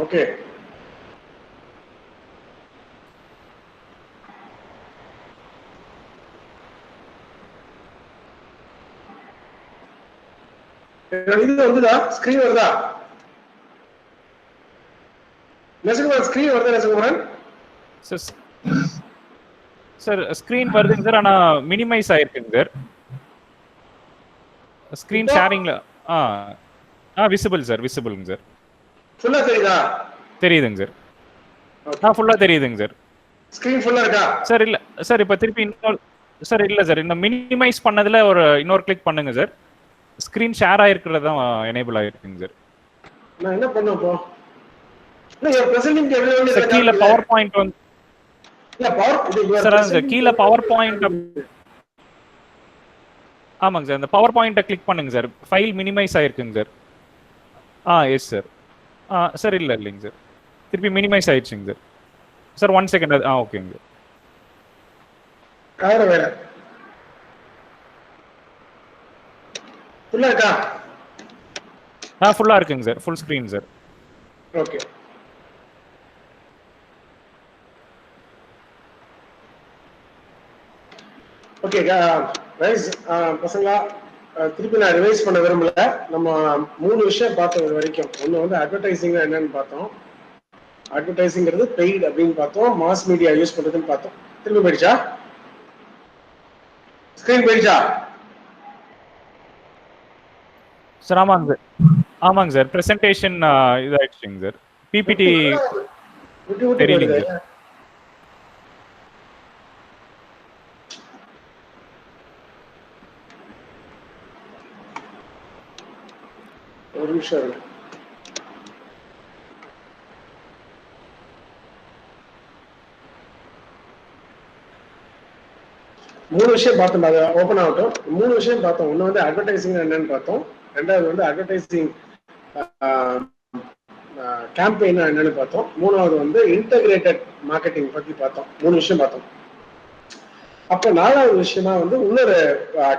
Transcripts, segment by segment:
Okay. இது வந்துதா? Screen வருதா? நெசகுமார் ஸ்கிரீன் வருதா நெசகுமார்? சார் ஸ்கிரீன் வருதுங்க சார், ஆனா மினிமைஸ் ஆயிருக்குங்க சார். ஸ்கிரீன் ஷேரிங்ல விசிபிள் சார், விசிபிள்ங்க சார். ஃபுல்லா தெரியுதா? தெரியுதுங்க சார். ஃபுல்லா தெரியுதுங்க சார். ஸ்கிரீன் ஃபுல்லா இருக்கா? சார் இல்ல சார், இப்ப திருப்பி இன்னொரு சார் இல்ல சார், இந்த மினிமைஸ் பண்ணதுல இன்னொரு கிளிக் பண்ணுங்க சார். ஸ்கிரீன் ஷேர் ஆயிருக்கிறது தான் எனேபிள் ஆயிருக்குங்க சார். நான் என்ன பண்ணேன் இப்போ? இல்ல பிரசன்டிங் டேபிள் சார் கீழ பவர் பாயிண்ட் வந்து இல்ல பவர் சார் கீழ பவர் பாயிண்ட். ஆமாங்க சார், அந்த பவர் பாயிண்ட்டை கிளிக் பண்ணுங்க சார். ஃபைல் மினிமைஸ் ஆயிருக்குங்க சார். Yes sir. சார் இல்லைங்க சார், திருப்பி மினிமைஸ் ஆயிடுச்சுங்க சார். Sir 1 second. ஓகேங்க சார். வேற ஃபுல்லா இருக்கா? ஃபுல்லா இருக்குங்க sir, full screen sir. Okay. Okay rise பசங்களா, திருப்பி நான் ரிவைஸ் பண்ண விரும்பல. நம்ம 3 விஷயம் பார்த்தோம் இது வரைக்கும். ஒன்று வந்து அட்வர்டைசிங் என்னன்னு பார்த்தோம். அட்வர்டைசிங்கிறது பெய்டு அப்படின்னு பார்த்தோம். மாஸ் மீடியா யூஸ் பண்றதுன்னு பார்த்தோம். திரும்பி போயிடுச்சா? ஸ்கிரீன் போயிடுச்சா? சார் ஆமாங்க சார். பிரசன்டேஷன் இதாயிடுச்சுங்க சார். பிபிடி தெரியலங்க சார். ஒரு நிமிஷம். மூணு விஷயம் பார்த்தோம். அதை ஓப்பன் ஆகட்டும். 3 விஷயம் பார்த்தோம். ஒன்று வந்து அட்வர்டைசிங் என்னன்னு பார்த்தோம். ரெண்டாவது வந்து அட்வர்டைசிங் கேம்பெயின் என்னன்னு பார்த்தோம். மூணாவது வந்து இன்டகிரேட்டட் மார்க்கெட்டிங் பத்தி பார்த்தோம். 3 விஷயம் பார்த்தோம். அப்போ 4வது விஷயமா வந்து இன்னொரு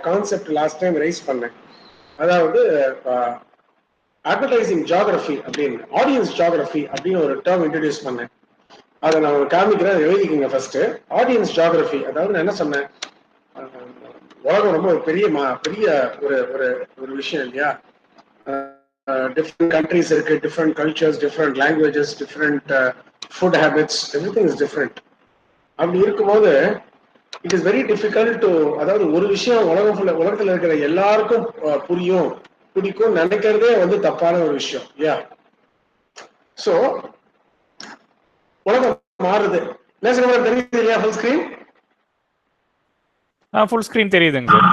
கான்செப்ட் லாஸ்ட் டைம் ரைஸ் பண்ணேன். அதாவது அட்வர்டைசிங் ஜியோகிராஃபி அப்படின்னு, ஆடியன்ஸ் ஜியோகிராஃபி அப்படின்னு ஒரு டேர்ம் இன்ட்ரடியூஸ் பண்ணேன். அதை நான் காமிக்கிறேன், எழுதிக்கிங்க ஃபர்ஸ்ட். ஆடியன்ஸ் ஜியோகிராஃபி அதாவது நான் என்ன சொன்னேன், உலகம் ரொம்ப பெரிய ஒரு ஒரு ஒரு விஷயம் இல்லையா? டிஃப்ரெண்ட் கண்ட்ரிஸ் இருக்கு, different cultures, different languages, different food habits, everything is different. அப்படி இருக்கும்போது it is very difficult to, அதாவது ஒரு விஷயம் உலகத்துல இருக்கிற எல்லாருக்கும் புரியும் பிடிக்கும் நினைக்கிறதே வந்து தப்பான ஒரு விஷயம் இல்லையா? சோ உலகம் மாறுது. தெரியுது இல்லையா? ஃபுல் ஸ்கிரீன் ஃபுல் ஸ்கிரீன் தெரியுதுங்க சார்.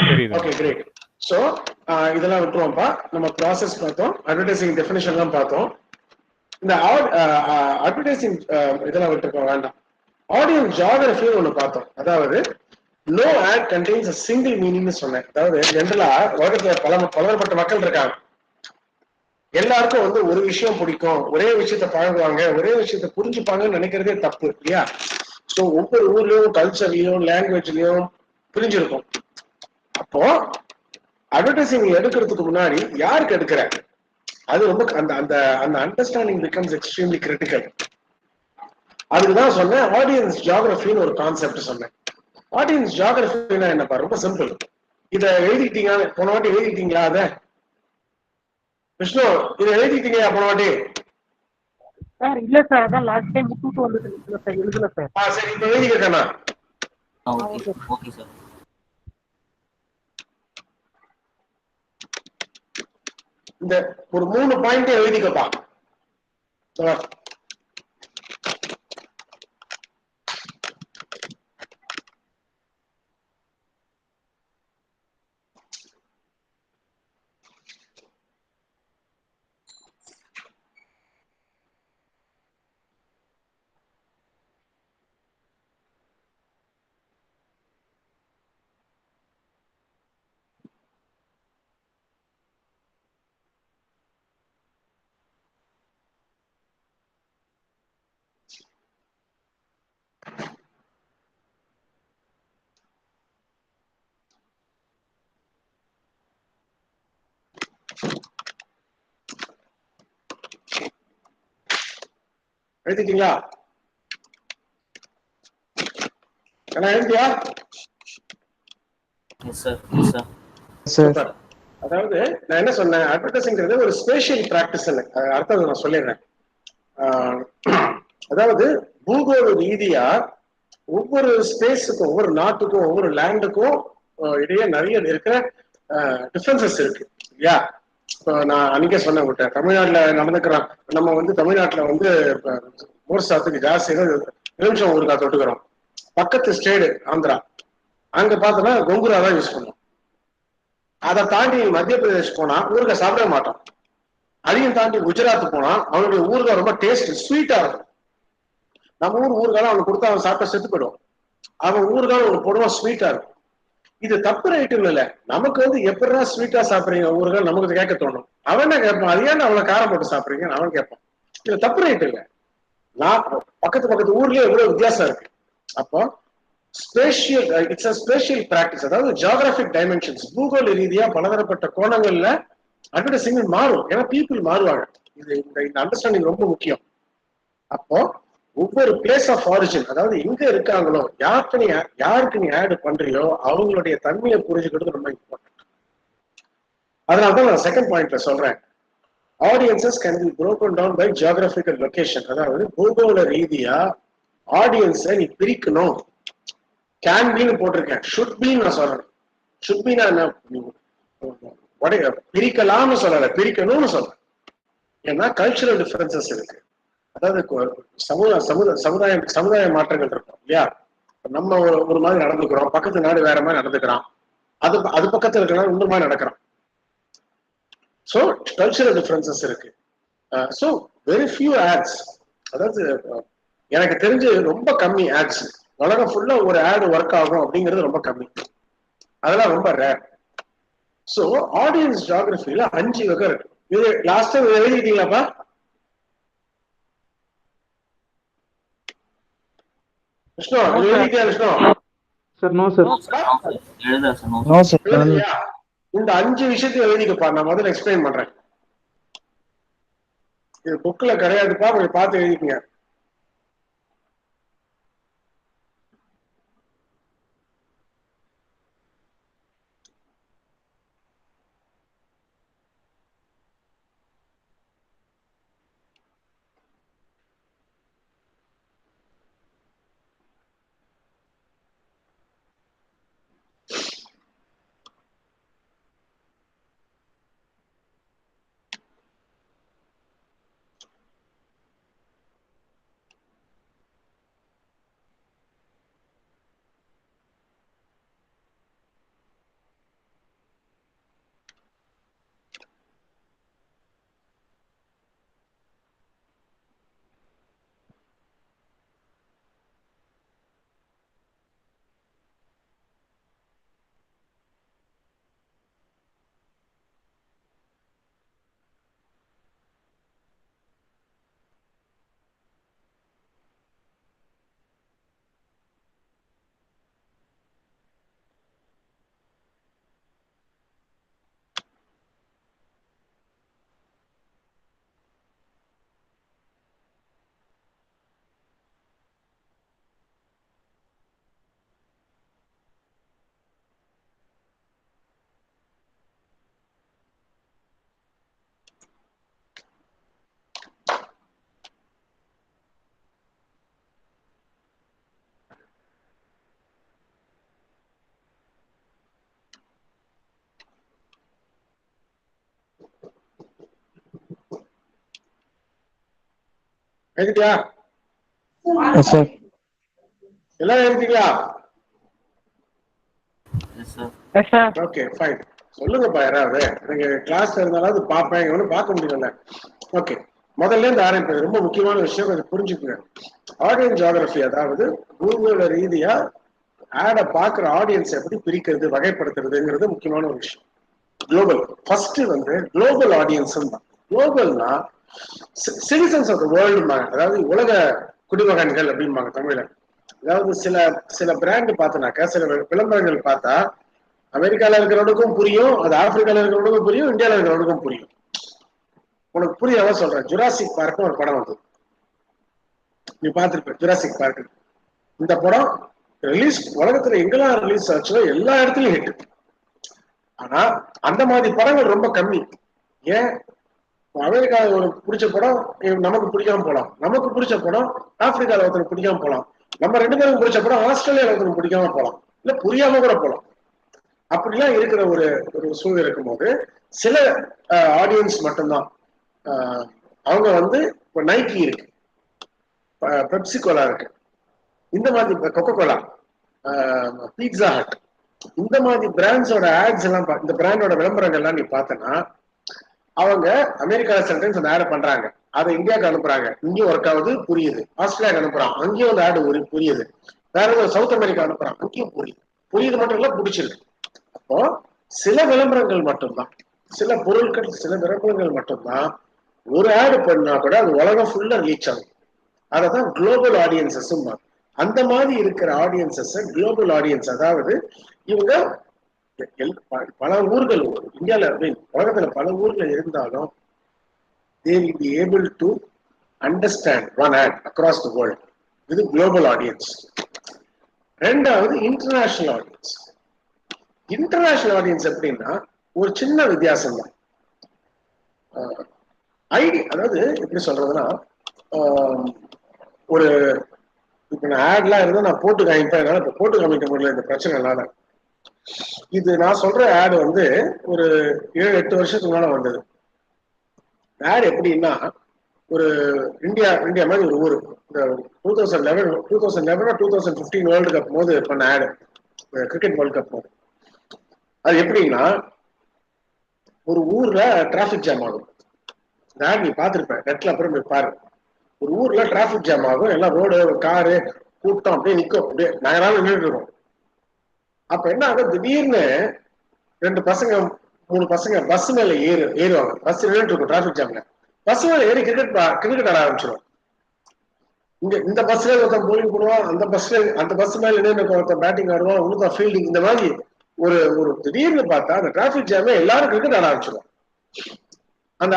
தெரியுது. Okay great. சோ இதெல்லாம் விட்டுருவோம்ப்பா. நம்ம ப்ராசஸ் பார்த்தோம், அட்வர்டைசிங் டெஃபினிஷன்லாம் பார்த்தோம். இந்த அட்வர்டைசிங் இதெல்லாம் விட்டுருக்கோம், வேண்டாம். ஆடியன்ஸ் ஜியோகிராஃபின்னு ஒன்று பார்த்தோம். அதாவது no word contains a single மீனிங்னு சொன்னேன். அதாவது ஜென்ரலா உலகத்துல பலதரப்பட்ட மக்கள் இருக்காங்க. எல்லாருக்கும் வந்து ஒரு விஷயம் பிடிக்கும், ஒரே விஷயத்த பழகுவாங்க, ஒரே விஷயத்த புரிஞ்சுப்பாங்கன்னு நினைக்கிறதே தப்பு இல்லையா? ஸோ ஒவ்வொரு ஊர்லயும் கல்ச்சர்லயும் லாங்குவேஜ்லயும் புரிஞ்சிருக்கும். அப்போ அட்வர்டைசிங் எடுக்கிறதுக்கு முன்னாடி யாருக்கு எடுக்கிற, அது ரொம்ப அந்த அந்த அந்த அண்டர்ஸ்டாண்டிங் பிகம்ஸ் எக்ஸ்ட்ரீம்லி கிரிட்டிக்கல். அதுக்குதான் சொன்னேன் ஆடியன்ஸ் ஜியோகிராஃபின்னு ஒரு கான்செப்ட் சொன்னேன். ஆடியன்ஸ் ஜியோகிராஃபின்னா என்னப்பா? ரொம்ப சிம்பிள். இதை எழுதிட்டீங்க, போன வாட்டி எழுதிட்டீங்களா? அத விஷ்ணு இதை எழுதிட்டீங்க போன வாட்டி? சார் இல்ல சார், அதான் லாஸ்ட் டைம் விட்டுட்டு வந்துட்டு இல்ல சார், எழுதல சார். சரி, இப்ப எழுதிக்கண்ணா. Okay sir. இந்த ஒரு 3 பாயிண்ட் எழுதிக்கப்பா. எழுதிட்டீங்களா? என்ன எழுதியா? Yes sir, yes sir. Super. அதாவது நான் என்ன சொன்னேன், அட்வர்டைசிங்கிறது ஒரு ஸ்பேஷியல் பிராக்டிஸ். அர்த்தம் நான் சொல்லிடுறேன். அதாவது பூகோள ரீதியா ஒவ்வொரு ஸ்பேஸுக்கும், ஒவ்வொரு நாட்டுக்கும், ஒவ்வொரு லேண்டுக்கும் இடையே நிறைய இருக்கிற டிஃபரன்சஸ் இருக்கு இல்லையா? இப்போ நான் அன்னைக்கே சொன்னேன் உங்கள்கிட்ட, தமிழ்நாட்டுல நடந்துக்கிறான். நம்ம வந்து தமிழ்நாட்டுல வந்து மோர் சாத்துக்கு ஜாஸ்தி நிமிஷம் ஊருக்கா தொட்டுக்கிறோம். பக்கத்து ஸ்டேடு ஆந்திரா, அங்க பார்த்தோன்னா கொங்குரா தான் யூஸ் பண்ணுவோம். அதை தாண்டி மத்திய பிரதேஷ் போனா ஊறுகாய் சாப்பிட மாட்டோம். அதையும் தாண்டி குஜராத் போனா அவனுடைய ஊறுகாய் ரொம்ப டேஸ்ட் ஸ்வீட்டா இருக்கும். நம்ம ஊறுகாய் அவனுக்கு கொடுத்தா அவன் சாப்பிட்ட செத்து போயிடும். அவன் ஊறுகாய் அவனுக்கு போடுவான், ஸ்வீட்டா இருக்கும். இது தப்பு ரைட்டும் இல்லை. நமக்கு வந்து எப்படா ஸ்வீட்டா சாப்பிடுறீங்க ஊறுகாய் நமக்கு கேட்க தோணும். அவன் என்ன கேட்பான், அது ஏன் அவ்வளவு காரம் போட்டு சாப்பிடுறீங்கன்னு அவன் கேட்பான். இது தப்பு ரைட் இல்லை. நான் பக்கத்து ஊர்லயே எவ்வளவு வித்தியாசம் இருக்கு. அப்போ spatial, it's a spatial practice. அதாவது ஜியோகிராபிக் டைமென்ஷன்ஸ், பூகோள ரீதியா பலதரப்பட்ட கோணங்கள்ல அட்வர்டைசிங் மாறும். ஏன்னா பீப்புள் மாறுவாங்க. இந்த அண்டர்ஸ்டாண்டிங் ரொம்ப முக்கியம். அப்போ ஒவ்வொரு பிளேஸ் ஆஃப் ஆரிஜின், அதாவது எங்க இருக்காங்களோ, யாருக்கு நீ ஆட் பண்றியோ அவங்களுடைய தன்மையை புரிஞ்சுக்கிறது ரொம்ப இம்பார்ட்டன்ட். அதனாலதான் நான் செகண்ட் பாயிண்ட்ல சொல்றேன், audiences can be broken down by geographical location. அதாவது பூகோள ரீதியா ஆடியன்ஸை நீ பிரிக்கணும். கேன் பின்னு போட்டிருக்கேன், ஷுட் பி நான் சொல்லணும். ஷுட் பி நான் பிரிக்கலாம்னு சொல்லல, பிரிக்கணும்னு சொல்றேன். ஏன்னா கல்ச்சுரல் டிஃபரன்சஸ் இருக்கு. அதாவது சமுதாய மாற்றங்கள் இருக்கும் இல்லையா? நம்ம ஒரு மாதிரி நடந்துக்கிறோம், பக்கத்து நாடு வேற மாதிரி நடந்துக்கிறான், அது பக்கத்துல இருக்கிற இன்னொரு மாதிரி நடக்கிறான். ஸோ கல்ச்சுரல் டிஃபரன்சஸ் இருக்கு. ஸோ வெரி ஃபியூ ஆட்ஸ், அதாவது எனக்கு தெரிஞ்சு ரொம்ப கம்மி ஆட்ஸ், உலகம் ஃபுல்லா ஒரு ஆட் ஒர்க் ஆகும் அப்படிங்கிறது ரொம்ப கம்மி. அதெல்லாம் ரொம்ப ரேர். ஸோ ஆடியன்ஸ் ஜியோகிராஃபில 5 வகை இருக்கு. இது லாஸ்ட் டைம் எழுதிட்டீங்களாப்பா? விஷ்ணு எழுதிட்டியா? Vishnu sir no sir. எழுதா சார், நோ சார். இந்த 5 விஷயத்தையும் எழுதிக்கப்பா. நான் முதல்ல எக்ஸ்பிளைன் பண்றேன். இது புக்ல கிடையாதுப்பா, கொஞ்சம் பார்த்து எழுதிக்கங்க. எழுதிட்டியா? சார் எல்லாம் எழுதிட்டீங்களா? Yes sir. Yes sir. Okay fine. சொல்லுங்கப்பா யாராவது. எனக்கு கிளாஸ்ல இருந்தாலும் பார்ப்பேன், இவனும் பார்க்க முடியல. ஓகே, முதல்ல இருந்து ஆரம்பிப்பது ரொம்ப முக்கியமான விஷயம், கொஞ்சம் புரிஞ்சுக்குங்க. ஆடியன்ஸ் ஜியோகிராஃபி, அதாவது பூகோள ரீதியா ஆட பாக்குற ஆடியன்ஸ் எப்படி பிரிக்கிறது, வகைப்படுத்துறதுங்கிறது முக்கியமான ஒரு விஷயம். குளோபல் ஃபர்ஸ்ட் வந்து குளோபல் ஆடியன்ஸ் தான். குளோபல்னா சிட்டிசன்ஸ் ஆஃப் த வேர்ல்டுமாங்க, அதாவது உலக குடிமகன்கள் அப்படிம்பாங்க தமிழ்ல. அதாவது சில பிராண்ட் பார்த்தனாக்கா, சில விளம்பரங்கள் பார்த்தா அமெரிக்கால இருக்கிறவனுக்கும் புரியும், அது ஆப்பிரிக்கால இருக்கிறவனுக்கும் புரியும், இந்தியாவில் இருக்கிறவனுக்கும் புரியும். உனக்கு புரியாத சொல்றேன். ஜுராசிக் பார்க்னு ஒரு படம் வந்தது. நீ பார்த்திருப்ப ஜுராசிக் பார்க். இந்த படம் ரிலீஸ் உலகத்துல எங்கெல்லாம் ரிலீஸ் ஆச்சோ எல்லா இடத்துலயும் ஹிட். ஆனா அந்த மாதிரி படங்கள் ரொம்ப கம்மி. ஏன்? அமெரிக்காவில் ஒரு பிடிச்ச படம் நமக்கு பிடிக்காம போலாம், நமக்கு பிடிச்ச படம் ஆப்பிரிக்காவில் ஒருத்தருக்கு பிடிக்காம போலாம், நம்ம 2 பேரும் பிடிச்ச படம் ஆஸ்திரேலியாவில் ஒருத்தருக்கு பிடிக்காம போலாம், இல்ல புரியாம கூட போலாம். அப்படிலாம் இருக்கிற ஒரு ஒரு சூழல் இருக்கும்போது சில ஆடியன்ஸ் மட்டும்தான் அவங்க வந்து இப்போ நைக்கி இருக்கு, பெப்சி கோலா இருக்கு, இந்த மாதிரி கொக்கோ கோலா, பீட்சா ஹட், இந்த மாதிரி பிராண்ட்ஸோட ஆட்ஸ் எல்லாம் இந்த பிராண்டோட விளம்பரங்கள் எல்லாம் நீ பார்த்தனா அவங்க அமெரிக்கால சம்டைம்ஸ் அந்த ஆட் பண்றாங்க, அதை இந்தியாவுக்கு அனுப்புறாங்க, இங்கேயும் ஒர்க் ஆகுது புரியுது, ஆஸ்திரேலியாவுக்கு அனுப்புறான் அங்கேயும் அந்த ஆடு புரியுது, வேற ஏதாவது சவுத் அமெரிக்கா அனுப்புறான் அங்கேயும் புரியுது மட்டும் இல்ல பிடிச்சிருக்கு. அப்போ சில விளம்பரங்கள் மட்டும்தான், சில பொருட்கள் சில விளம்பரங்கள் மட்டும்தான் ஒரு ஆடு பண்ணா கூட அது உலகம் ஃபுல்லா ரீச் ஆகும். அதைதான் குளோபல் ஆடியன்சஸ். அந்த மாதிரி இருக்கிற ஆடியன்சஸ் குளோபல் ஆடியன்ஸ், அதாவது இவங்க பல ஊர்கள் இந்தியால உலகத்துல பல ஊர்ல இருந்தாலும் they will be able to understand one ad across the world. இது குளோபல் ஆடியன்ஸ். ரெண்டாவது இன்டர்நேஷனல் ஆடியன்ஸ். இன்டர்நேஷனல் ஆடியன்ஸ் எப்படின்னா ஒரு சின்ன வித்தியாசம் தான். அதாவது எப்படி சொல்றதுன்னா, ஒரு இப்ப நான் ஆட்லாம் இருந்தா நான் போட்டு காமிப்பேன், என்னால இப்ப போட்டு காமிக்க முடியல இந்த பிரச்சனைனால. இது நான் சொல்ற ஆடு வந்து ஒரு 7-8 வருஷத்துக்கு முன்னால வந்தது. ஆடு எப்படின்னா, ஒரு இந்தியா மாதிரி ஒரு ஊர், இந்த 2011-2015 வேர்ல்டு கப் போது பண்ண ஆடு, கிரிக்கெட் வேர்ல்டு கப் போது. அது எப்படின்னா, ஒரு ஊர்ல டிராபிக் ஜாம் ஆகும். இந்த ஆடு நீ பார்த்திருப்ப, நெட்ல அப்புறம் போய் பாரு. ஒரு ஊர்ல டிராபிக் ஜாம் ஆகும், எல்லாம் ரோடு காரு கூட்டம் அப்படியே நிற்கும், அப்படியே நாங்களால நின்றுட்டு இருக்கோம். அப்ப என்ன ஆகும், திடீர்னு 2 பசங்க 3 பசங்க பஸ் மேல ஏறுவாங்க. பஸ் நின்றுட்டு இருக்கும் டிராபிக் ஜாம்ல, பஸ் மேல ஏறி கிரிக்கெட் ஆட ஆரம்பிச்சிடும். இந்த பஸ்ல ஒருத்தன் போலிங் போடுவான், அந்த பஸ் மேல நின்று ஒருத்தன் பேட்டிங் ஆடுவான், ஒருத்தன் ஃபீல்டிங். இந்த மாதிரி ஒரு திடீர்னு பார்த்தா அந்த டிராபிக் ஜாமே எல்லாரும் கிரிக்கெட் ஆட ஆரம்பிச்சிடும். அந்த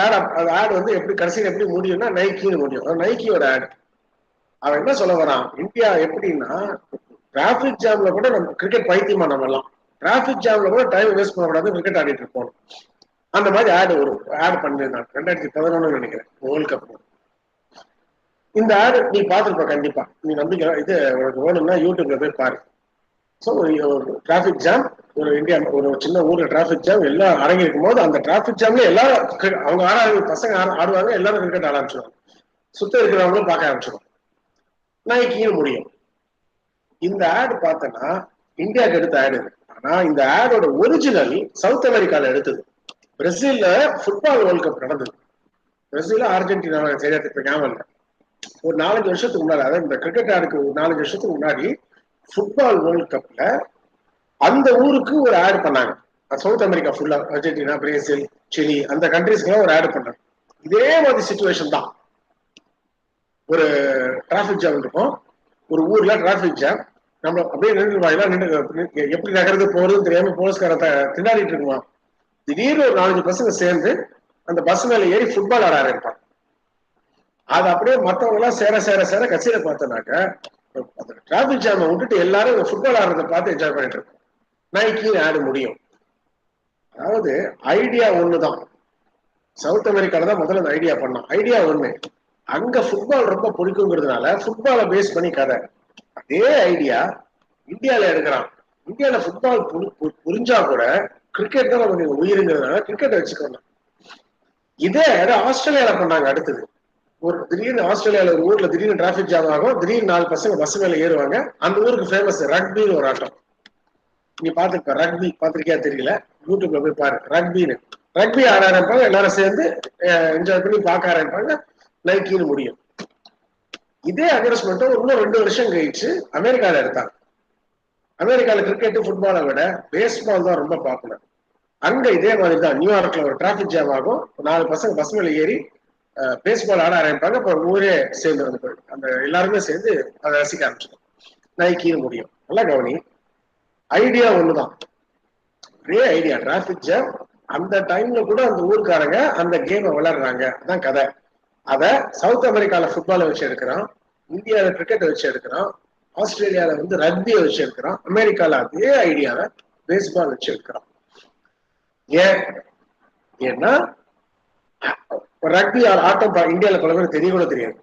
ஆடு வந்து எப்படி கடைசியில் எப்படி முடியும்னா நைக்கின்னு முடியும். நைக்கியோட ஆடு. அவன் என்ன சொல்ல வரான், இந்தியா எப்படின்னா டிராபிக் ஜாம்ல கூட நம்ம கிரிக்கெட் பைத்தியமா, நம்ம எல்லாம் டிராபிக் ஜாம்ல கூட டைம் வேஸ்ட் பண்ணக்கூடாது, கிரிக்கெட் ஆடிட்டு இருப்போம். அந்த மாதிரி ஆடு பண்ணிருந்தான் 2011 நினைக்கிறேன் வேர்ல்ட் கப். இந்த ஆடு நீ பார்த்துருப்ப கண்டிப்பா, நீ நம்பிக்கை இது உனக்கு வேணும்னா யூடியூப்ல போய் பாரு. ஸோ டிராபிக் ஜாம், ஒரு ஒரு சின்ன ஊர்ல டிராபிக் ஜாம் எல்லாம் அடங்கி இருக்கும் போது அந்த டிராபிக் ஜாம்ல எல்லாரும் அவங்க பசங்க ஆடுவாங்க, எல்லாரும் கிரிக்கெட் ஆட ஆரம்பிச்சிடுவாங்க, சுத்த இருக்கிறவங்களும் பார்க்க ஆரம்பிச்சிடும். நைக்கியும் முடியும். இந்த ஆடு பார்த்தனா இந்தியாவுக்கு எடுத்த ஆடு. ஆனா இந்த ஆடோட ஒரிஜினல் சவுத் அமெரிக்கால எடுத்தது. பிரேசில்ல ஃபுட்பால் வேர்ல்ட் கப் நடந்தது. பிரேசில் அர்ஜென்டினா சரியா ஞாபகம் இல்லை, ஒரு 4-5 வருஷத்துக்கு முன்னாடி, அதாவது இந்த கிரிக்கெட் ஆடுக்கு ஒரு 4-5 வருஷத்துக்கு முன்னாடி ஃபுட்பால் வேர்ல்ட் கப்ல அந்த ஊருக்கு ஒரு ஆடு பண்ணாங்க. சவுத் அமெரிக்கா ஃபுல்லா, அர்ஜென்டினா, பிரேசில், சிலி, அந்த கண்ட்ரிஸ்க்கு ஒரு ஆடு பண்ணாங்க. இதே மாதிரி சிச்சுவேஷன் தான். ஒரு டிராபிக் ஜாம் இருக்கும், ஒரு ஊர்ல டிராபிக் ஜாம், நம்ம அப்படியே நின்று எப்படி நகர்ந்து போறதுன்னு தெரியாம போலீஸ்கார திண்டாடிட்டு இருக்குமா. திடீர்னு ஒரு 4-5 பசங்க சேர்ந்து அந்த பஸ் மேல ஏறி ஃபுட்பால் ஆட ஆரம்பிப்பாங்க. அது அப்படியே மற்றவங்க எல்லாம் சேர கட்சியில பார்த்தோம்னாக்க அந்த டிராபிக் ஜாமை விட்டுட்டு எல்லாரும் ஃபுட்பால் ஆடுறத பார்த்து என்ஜாய் பண்ணிட்டு இருக்கோம். நைக்கின்னு ஆட முடியும். அதாவது ஐடியா ஒண்ணுதான். சவுத் அமெரிக்கால தான் முதல்ல அந்த ஐடியா பண்ணோம். ஐடியா ஒண்ணு, அங்க ஃபுட்பால் ரொம்ப பிடிக்குங்கிறதுனால ஃபுட்பாலை பேஸ் பண்ணி கதை. அதே ஐடியா இந்தியால எடுக்கிறான். இந்தியால ஃபுட்பால் புரிஞ்சா கூட கிரிக்கெட் தான் நமக்கு உயிருங்கிறதுனால கிரிக்கெட் வச்சுக்கணும். இதே ஆஸ்திரேலியால பண்ணாங்க. அடுத்தது ஒரு திடீர்னு ஆஸ்திரேலியால ஒரு ஊர்ல திடீர்னு டிராபிக் ஜாம் ஆகும், திடீர்னு 4 பசங்க பஸ் மேல ஏறுவாங்க. அந்த ஊருக்கு ஃபேமஸ் ரக்பின்னு ஒரு ஆட்டம். நீ பாத்துருப்ப, ரக்பி பாத்திருக்கியா தெரியல, யூடியூப்ல போய் பாரு. ரக்பி ஆட ஆரம்பிப்பாங்க, எல்லாரும் சேர்ந்து என்ஜாய் பண்ணி பார்க்க ஆரம்பிப்பாங்க. நைக்கின்னு முடியும். இதே அட்வர்டைஸ்மெண்ட் இன்னும் 2 வருஷம் கழிச்சு அமெரிக்கால எடுத்தாங்க. அமெரிக்கால கிரிக்கெட் ஃபுட்பாலை விட பேஸ்பால் தான் ரொம்ப பாப்புலர். அங்க இதே மாதிரி தான் நியூயார்க்ல ஒரு டிராபிக் ஜாம் ஆகும், 4 பசங்க பஸ் மேல ஏறி பேஸ்பால் ஆட ஆரம்பிப்பாங்க. அப்புறம் ஊரே சேர்ந்து வந்து அந்த எல்லாருமே சேர்ந்து அதை ரசிக்க ஆரம்பிச்சிடும். நைக்கின்னு முடியும். நல்லா கவனி, ஐடியா ஒண்ணுதான், ஒரே ஐடியா டிராபிக் ஜாம். அந்த டைம்ல கூட அந்த ஊருக்காரங்க அந்த கேமை விளையாடுறாங்க, அதான் கதை. அத சவுத் அமெரிக்கால ஃபுட்பாலை வச்சு எடுக்கிறான், இந்தியாவில கிரிக்கெட்டை வச்சு எடுக்கிறான், ஆஸ்திரேலியால வந்து ரக்பியை வச்சு எடுக்கிறான், அமெரிக்கால அதே ஐடியாவை பேஸ்பால் வச்சு எடுக்கிறான். ஏன்? ஏன்னா ரக்பி ஆட்டம் இந்தியாவில பல பேர் தெரிய கூட தெரியாது.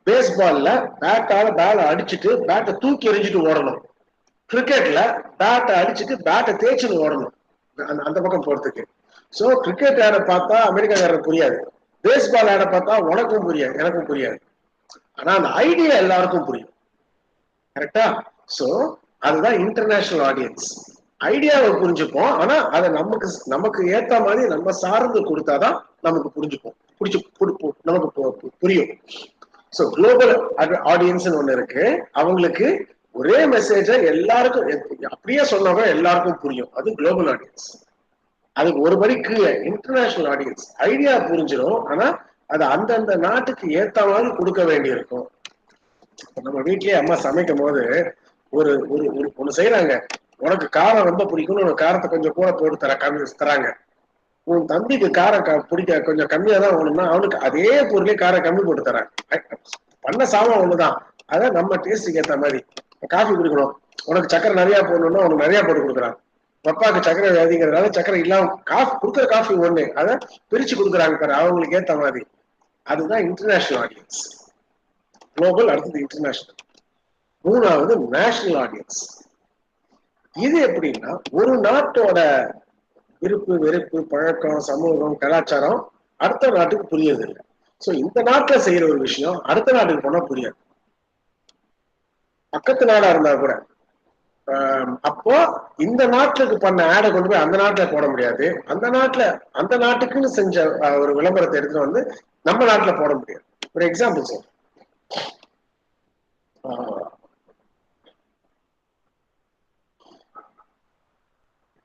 பேஸ்பால்ல பேட்டால பேல அடிச்சுட்டு பேட்டை தூக்கி எறிஞ்சிட்டு ஓடணும். கிரிக்கெட்ல பேட்டை அடிச்சுட்டு பேட்டை தேய்ச்சிட்டு ஓடணும் அந்த பக்கம் போறதுக்கு. சோ கிரிக்கெட் ஆட பார்த்தா அமெரிக்காக்காரருக்கு புரியாது, பேஸ்பால் ஆட பார்த்தா உனக்கும் புரியாது, எனக்கும் புரியாது. ஆனா அந்த ஐடியா எல்லாருக்கும் புரியும். கரெக்டா? சோ அதுதான் இன்டர்நேஷனல் ஆடியன்ஸ். ஐடியாவை புரிஞ்சுப்போம், ஆனா அதை நமக்கு ஏத்த மாதிரி நம்ம சார்ந்து கொடுத்தாதான் நமக்கு நமக்கு புரியும். சோ குளோபல் ஆடியன்ஸ் ஒண்ணு இருக்கு, அவங்களுக்கு ஒரே மெசேஜ எல்லாருக்கும் அப்படியே சொன்னாங்க எல்லாருக்கும் புரியும், அது குளோபல் ஆடியன்ஸ். அதுக்கு ஒரு படி கீழே இன்டர்நேஷனல் ஆடியன்ஸ். ஐடியா புரிஞ்சிடும், ஆனா அது அந்தந்த நாட்டுக்கு ஏத்த மாதிரி கொடுக்க வேண்டி இருக்கும். நம்ம வீட்லயே அம்மா சமைக்கும் போது ஒரு ஒண்ணு செய்யறாங்க, உனக்கு காரம் ரொம்ப பிடிக்கும்னு உனக்கு காரத்தை கொஞ்சம் கூட போட்டு தராங்க. உன் தம்பிக்கு காரம் பிடிக்க கொஞ்சம் கம்மியா தான் வேணும்னா அவனுக்கு அதே பொருளே காரம் கம்மி போட்டு தராங்க. பண்ண சாமான் ஒண்ணுதான், அதான் நம்ம டேஸ்டுக்கு ஏத்த மாதிரி. காஃபி குடிக்கணும், உனக்கு சக்கரை நிறைய போடணும்னா உனக்கு நிறைய போட்டு கொடுக்குறாங்க. பப்பாக்கு சக்கரை வியாதிங்கிறதுனால சக்கரை இல்லாம கொடுக்குற காஃபி ஒண்ணு, அதை பிரிச்சு கொடுக்குறாங்க பாரு அவங்களுக்கு ஏத்த மாதிரி. அதுதான் இன்டர்நேஷனல் ஆடியன்ஸ். குளோபல், அடுத்தது இன்டர்நேஷனல், மூணாவது நேஷனல் ஆடியன்ஸ். இது எப்படின்னா ஒரு நாட்டோட விருப்பு வெறுப்பு பழக்கம் சமூகம் கலாச்சாரம் அடுத்த நாட்டுக்கு புரியுது இல்லை. சோ இந்த நாட்டுல செய்யற ஒரு விஷயம் அடுத்த நாட்டுக்கு போனா புரியாது. பக்கத்து நாடா இருந்தா கூட அப்போ இந்த நாட்டுக்கு பண்ண ஆடை கொண்டு போய் அந்த நாட்டுல போட முடியாது, அந்த நாட்டுக்குன்னு செஞ்ச ஒரு விளம்பரத்தை எடுத்துட்டு வந்து நம்ம நாட்டுல போட முடியாது. ஒரு எக்ஸாம்பிள் சார்,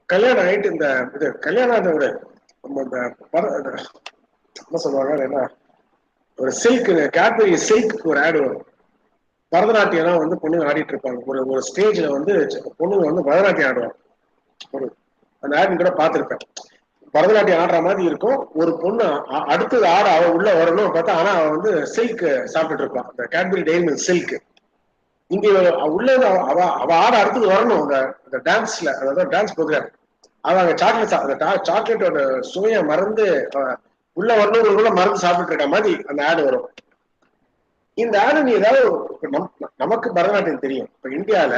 கல்யாணம் ஆயிட்டு இந்த இது கல்யாணம் விட என்ன சொல்லுவாங்க, என்ன ஒரு சில்க் கேட்பரி சில்க்கு ஒரு ஆடு வரும். பரதநாட்டியம் வந்து பொண்ணுங்க ஆடிட்டு இருப்பாங்க. ஒரு ஸ்டேஜ்ல வந்து பொண்ணுங்க வந்து பரதநாட்டியம் ஆடுவாங்க. ஒரு அந்த ஆடு கூட பார்த்திருப்பேன். பரதநாட்டியம் ஆடுற மாதிரி இருக்கும். ஒரு பொண்ணு அடுத்தது ஆட அவ உள்ள வரணும் பார்த்தா, ஆனா அவ வந்து சில்க் சாப்பிட்டுட்டு இருப்பான், அந்த கேட்பரி டெய்ரி மில்க் சில்க். இங்க உள்ள அவ ஆட அடுத்தது வரணும் அந்த டான்ஸ்ல, அதாவது டான்ஸ் ப்ரோக்ராம். அவங்க சாக்லேட்டோட சுவையை மறந்து உள்ள வரணுங்கிறதுக்குள்ள மறந்து சாப்பிட்டு இருக்க மாதிரி அந்த ஆடு வரும். இந்த ஆடு நீ ஏதாவது நமக்கு பரதநாட்டியம் தெரியும். இப்ப இந்தியால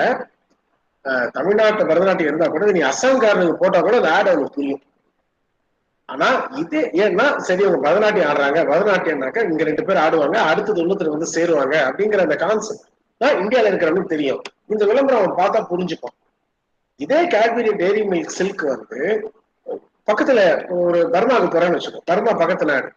தமிழ்நாட்டு பரதநாட்டியம் இருந்தா கூட நீ அசாம்காரனுக்கு போட்டா கூட அந்த ஆடு அவனுக்கு புரியும். ஆனா இது ஏன்னா சரி அவங்க பரதநாட்டியம் ஆடுறாங்க, பரதநாட்டியம்னாக்க இங்க 2 பேர் ஆடுவாங்க, அடுத்தது இன்னொருத்தர் வந்து சேருவாங்க அப்படிங்கிற அந்த கான்செப்ட் தான் இந்தியாவில இருக்கிறவனுக்கு தெரியும். இந்த விளம்பரம் அவன் பார்த்தா புரிஞ்சுப்பான். இதே கேட்பரி டெய்ரி மில்க் சில்க் வந்து பக்கத்துல ஒரு பர்மாவுக்கு போறேன்னு வச்சுக்கோ, பர்மா பக்கத்து நாடு,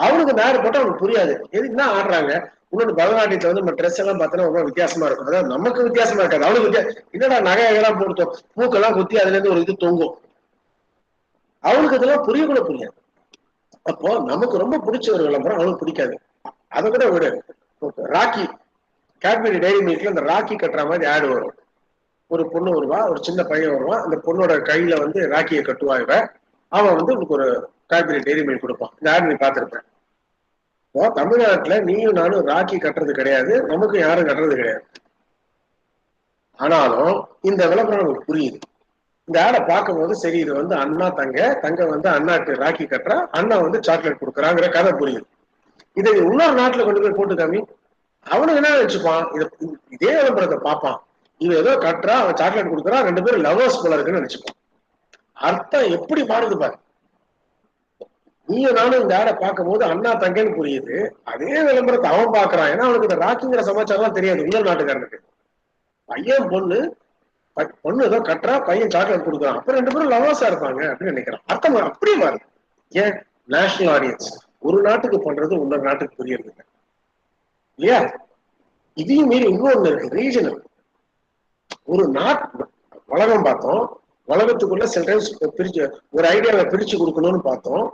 அவனுக்கு நாடு போட்டா அவனுக்கு புரியாது எதுக்குன்னா ஆடுறாங்க. இன்னொரு பரதநாட்டியத்துல வந்து நம்ம ட்ரெஸ் எல்லாம் பார்த்தோன்னா ரொம்ப வித்தியாசமா இருக்கும். அதாவது நமக்கு வித்தியாசமா இருக்காது, அவனுக்கு என்னடா நகையெல்லாம் போட்டோம், மூக்கெல்லாம் குத்தி அதுல இருந்து ஒரு இது தொங்கும், அவனுக்கு இதெல்லாம் புரிய கூட புரியாது. அப்போ நமக்கு ரொம்ப பிடிச்ச ஒரு விளம்பரம் அவனுக்கு பிடிக்காது. அதை கூட விடு, ராக்கி கேட்பரி டெய்ரி மில்க்ல அந்த ராக்கி கட்டுற மாதிரி ஆடு வரும். ஒரு பொண்ணு வருவா, ஒரு சின்ன பையன் வருவான், அந்த பொண்ணோட கையில வந்து ராக்கியை கட்டுவா இவ, அவன் வந்து உங்களுக்கு ஒரு கேட்பரி டெய்ரி மில்க் கொடுப்பான். இந்த ஆடு நீ பார்த்திருப்பேன். தமிழ்நாட்டுல நீயும் நானும் ராக்கி கட்டுறது கிடையாது, நமக்கு யாரும் கட்டுறது கிடையாது. ஆனாலும் இந்த விளம்பரம் நமக்கு புரியுது. இந்த ஆடை பார்க்கும்போது சரி இது வந்து அண்ணா தங்க வந்து அண்ணாக்கு ராக்கி கட்டுறா, அண்ணா வந்து சாக்லேட் கொடுக்குறாங்கிற கதை புரியுது. இதை இன்னொரு நாட்டுல கொண்டு போய் போட்டு காமி, அவனுக்கு என்ன வச்சுப்பான், இதே விளம்பரத்தை பார்ப்பான், இது ஏதோ கட்டுறா அவன் சாக்லேட் கொடுக்குறான், 2 பேரும் லவர்ஸ் போல இருக்குன்னு நினைச்சுப்பான். அர்த்தம் எப்படி மாறுது பாரு. நீயும் நானும் இந்த ஆடை பார்க்கும் போது அண்ணா தங்கன்னு புரியுது, அதே விளம்பரத்தை அவன் பாக்குறான். ஏன்னா அவனுக்கு இந்த ராக்கிங்கிற சமாச்சாரம் தெரியாது இன்னொரு நாட்டுக்காரனுக்கு. பையன் பொண்ணு ஏதோ கட்டுறா, பையன் சாக்லேட் கொடுக்குறான், அப்ப 2 பேரும் லவர்ஸா இருப்பாங்க அப்படின்னு நினைக்கிறான். அர்த்தம் அப்படியே மாறுது. ஏன்? National audience. ஒரு நாட்டுக்கு பண்றது இன்னொரு நாட்டுக்கு புரியுறது இல்லை இல்லையா? இதையும் மீறி இன்னொன்னு இருக்கு, ரீஜனல். ஒரு நாட்டு உலகம் பார்த்தோம், உலகத்துக்குள்ள சில டைம்ஸ் பிரிச்சு ஒரு ஐடியாவை பிரிச்சு கொடுக்கணும்னு பார்த்தோம்.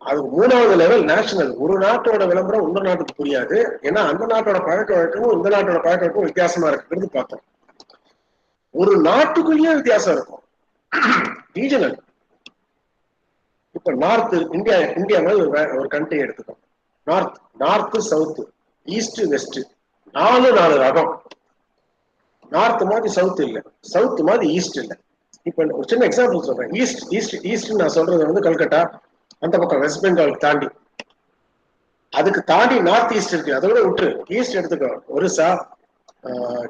அது 3வது லெவல் நேஷனல். ஒரு நாட்டோட விளம்பரம் இன்னொரு நாட்டுக்கு புரியாது, ஏன்னா அந்த நாட்டோட பழக்க வழக்கமும் இந்த நாட்டோட பழக்க வழக்கமும் வித்தியாசமா இருக்குன்னு பார்த்தோம். ஒரு நாட்டுக்குள்ளேயே வித்தியாசம் இருக்கும், ரீஜனல். இப்ப நார்த் இந்தியா மாதிரி ஒரு கண்ட்ரி எடுத்துக்கோம். நார்த் சவுத் ஈஸ்ட் வெஸ்ட் 4 ரகம். நார்த் மாதிரி சவுத் இல்லை, சவுத் மாதிரி ஈஸ்ட் இல்லை. இப்ப ஒரு சின்ன எக்ஸாம்பிள் சொல்றேன். ஈஸ்ட் நான் சொல்றது வந்து கல்கட்டா அந்த பக்கம் வெஸ்ட் பெங்கால் தாண்டி, அதுக்கு தாண்டி நார்த் ஈஸ்ட் இருக்கு. அதோட விட்டு ஈஸ்ட் எடுத்துக்கோ, ஒரிசா,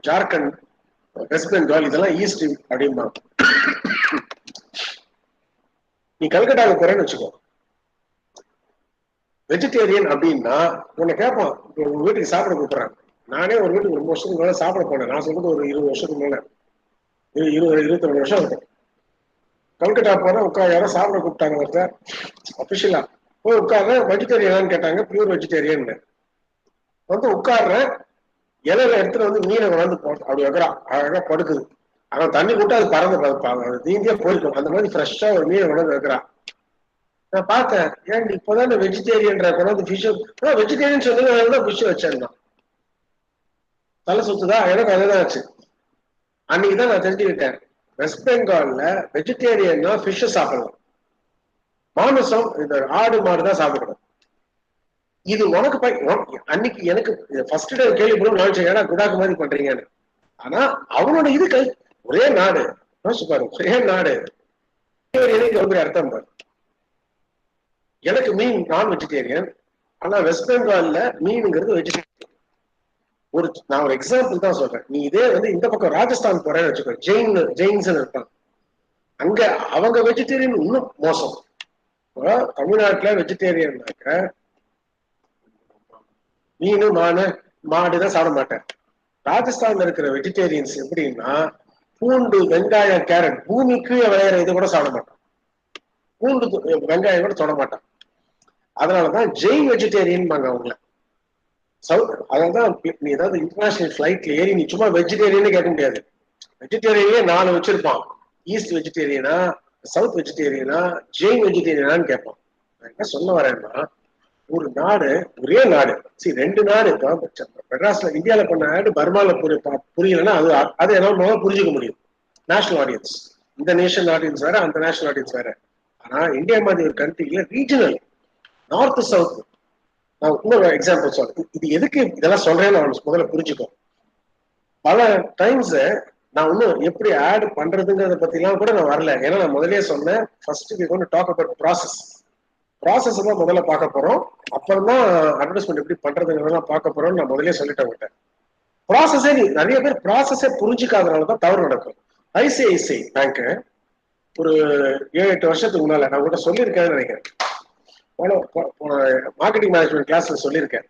ஜார்க்கண்ட், வெஸ்ட் பெங்கால், இதெல்லாம் ஈஸ்ட் அப்படிமா. நீ கல்கட்டாவுக்கு போறேன்னு வச்சுக்கோ, வெஜிடேரியன் அப்படின்னா உன்னை கேட்பான், உங்க வீட்டுக்கு சாப்பிட கூப்பிடுறேன். நானே ஒரு வீட்டுக்கு ரொம்ப வருஷத்துக்கு மேல சாப்பிட போனேன். நான் சொல்றது ஒரு 20 வருஷத்துக்கு மேல, 22 வருஷம் இருக்கும். கல்கட்டா போனா யாரோ சாப்பிட கூப்பிட்டாங்க ஒருத்தர் அபிஷியலா. போய் உட்கார்றேன், வெஜிடேரியனான்னு கேட்டாங்க. பியூர் வெஜிடேரியன் வந்து உட்கார்றேன். இலையில எடுத்துட்டு வந்து மீனை கொண்டாந்து அப்படி வைக்கிறான், அழகா படுக்குது. அவன் தண்ணி கூட்ட அது பறந்து நீந்தியா போயிருக்கும். அந்த மாதிரி ஃப்ரெஷ்ஷா ஒரு மீனை கொண்டாந்து வைக்கிறான். நான் பார்த்தேன், ஏன் இப்போதான் வெஜிடேரியன் கொண்டாந்து ஃபிஷ் வெஜிடேரியன் சொன்னது ஃபிஷ் வச்சேன். தலை சுத்துதா? எனக்கு அதுதான் ஆச்சு. அன்னைக்குதான் நான் தெரிஞ்சுக்கிட்டேன், வெஸ்ட் பெங்கால்ல வெஜிடேரியன்னா ஃபிஷ் சாப்பிடலாம், மாமிசம் இந்த ஆடு மாடுதான் சாப்பிடணும். இது உனக்கு அன்னைக்கு எனக்கு ஃபர்ஸ்ட் டே கேள்விப்படும் நான் ஏன்னா குடாக்கு மாதிரி பண்றீங்கன்னு. ஆனா அவனோட இது ஒரே நாடு பாரு, ஒரே நாடு. ஒரு அர்த்தம் பாரு, எனக்கு மீன் நான் வெஜிடேரியன், ஆனா வெஸ்ட் பெங்கால்ல மீனுங்கிறது வெஜிடேரியன். நான் ஒரு எக்ஸாம்பிள் தான் சொல்றேன். நீ இதே வந்து இந்த பக்கம் ராஜஸ்தான் போறேன்னு வச்சுக்கோ, ஜெயின்ஸ் இருப்பாங்க, அங்க அவங்க வெஜிடேரியன் இன்னும் மோசம். தமிழ்நாட்டுல வெஜிடேரியன்னாக்க மீன் மாடுதான் சாப்பிட மாட்டேன். ராஜஸ்தான்ல இருக்கிற வெஜிடேரியன்ஸ் எப்படின்னா, பூண்டு, வெங்காயம், கேரட், பூமிக்கு விளையிற இது கூட சாப்பிட மாட்டான். பூண்டு வெங்காயம் கூட தொட மாட்டான். அதனாலதான் ஜெயின் வெஜிடேரியன் பாங்க அவங்கள. அதான் நீ ஏதாவது இன்டர்நேஷனல் ஃபிளைட்ல ஏறி நீ சும்மா வெஜிடேரியனே கேட்க முடியாது. வெஜிடேரியனே 4 வச்சிருப்பான். ஈஸ்ட் வெஜிடேரியனா, சவுத் வெஜிடேரியனா, ஜெயின் வெஜிடேரியனான்னு கேட்பான். நான் என்ன சொல்ல வரேன்னா, ஒரு நாடு ஒரே நாடு, 2 நாடு. மெட்ராஸ்ல இந்தியாவில பண்ண ஆடு பர்மால புரியலன்னா அது என்ன புரிஞ்சுக்க முடியும். நேஷனல் ஆடியன்ஸ், இந்த நேஷனல் ஆடியன்ஸ் வேற, அந்த நேஷனல் ஆடியன்ஸ் வேற. ஆனா இந்தியா மாதிரி ஒரு கண்ட்ரில ரீஜனல், நார்த் சவுத். நான் இன்னொரு எக்ஸாம்பிள் சொல்றேன். இது எதுக்கு இதெல்லாம் சொல்றேன்னு முதல்ல புரிஞ்சுக்கோ. பல டைம்ஸ் நான் இன்னும் எப்படி ஆட் பண்றதுங்கிறத பத்தி எல்லாம் கூட நான் வரல. ஏன்னா நான் முதலே சொன்னேன், first we going to talk about process தான் முதல்ல பார்க்க போறோம். அப்புறம் தான் அட்வர்டைஸ்மெண்ட் எப்படி பண்றதுங்கிறதெல்லாம் பார்க்க போறோம்னு நான் முதலே சொல்லிட்டேன் விட்டேன். ப்ராசஸே நிறைய பேர் ப்ராசஸே புரிஞ்சுக்காதனாலதான் தவறு நடக்கும். ஐசிஐசிஐ பேங்க் ஒரு 7-8 வருஷத்துக்கு முன்னால நான் கூட சொல்லியிருக்கேன்னு நினைக்கிறேன். மார்க்கெட்டிங் மேனேஜ்மெண்ட் கிளாஸ்ல சொல்லியிருக்கேன்.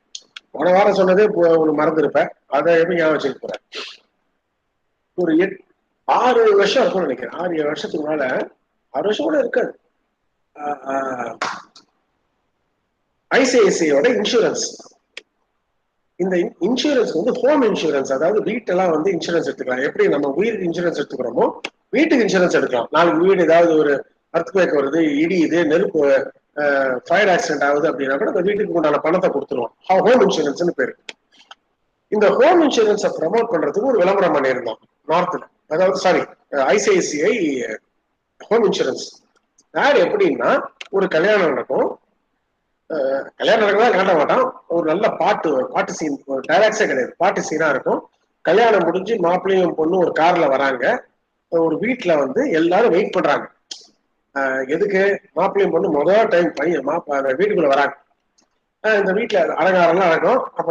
போன வாரம் சொன்னதே ஒன்று மறந்து இருப்பேன், அதை எப்படி ஞாபகம் வச்சுக்க போறேன். ஒரு 6 வருஷம் இருக்கும்னு நினைக்கிறேன். 6-7 வருஷத்துக்கு மேல, 6 வருஷம் கூட இருக்காது. ஐசிஐசிஐயோட இன்சூரன்ஸ், இந்த இன்சூரன்ஸ் வந்து ஹோம் இன்சூரன்ஸ், அதாவது வீட்டெல்லாம் வந்து இன்சூரன்ஸ் எடுத்துக்கலாம். எப்படி நம்ம உயிருக்கு இன்சூரன்ஸ் எடுத்துக்கிறோமோ வீட்டுக்கு இன்சூரன்ஸ் எடுக்கலாம். நாளைக்கு வீடு ஏதாவது ஒரு அர்த்குவேக் வருது, இடியுது, நெருப்பு, ஃபயர் ஆக்சிடென்ட் ஆகுது அப்படின்னா கூட அந்த வீட்டுக்கு உண்டான பணத்தை கொடுத்துருவோம். ஹோம் இன்சூரன்ஸ்னு பேரு. இந்த ஹோம் இன்சூரன்ஸை ப்ரமோட் பண்றதுக்கு ஒரு விளம்பரம் பண்ணியிருந்தோம் நார்த்ல. அதாவது ஐசிஐசிஐ ஹோம் இன்சூரன்ஸ் ஆட். எப்படின்னா, ஒரு கல்யாணம் நடக்கும், கல்யாணம் நடக்கிறதா காட்ட மாட்டான், ஒரு நல்ல பாட்டு சீன், ஒரு டைலாக்ஸே கிடையாது, பாட்டு சீனா இருக்கும். கல்யாணம் முடிஞ்சு மாப்பிள்ளையும் பொண்ணு ஒரு கார்ல வராங்க. ஒரு வீட்டுல வந்து எல்லாரும் வெயிட் பண்றாங்க. எதுக்கு? மாப்பிள்ளையும் பொண்ணு முதல் டைம் வீட்டுக்குள்ள வராங்க. இந்த வீட்டுல அலங்காரம்லாம் நடக்கும். அப்ப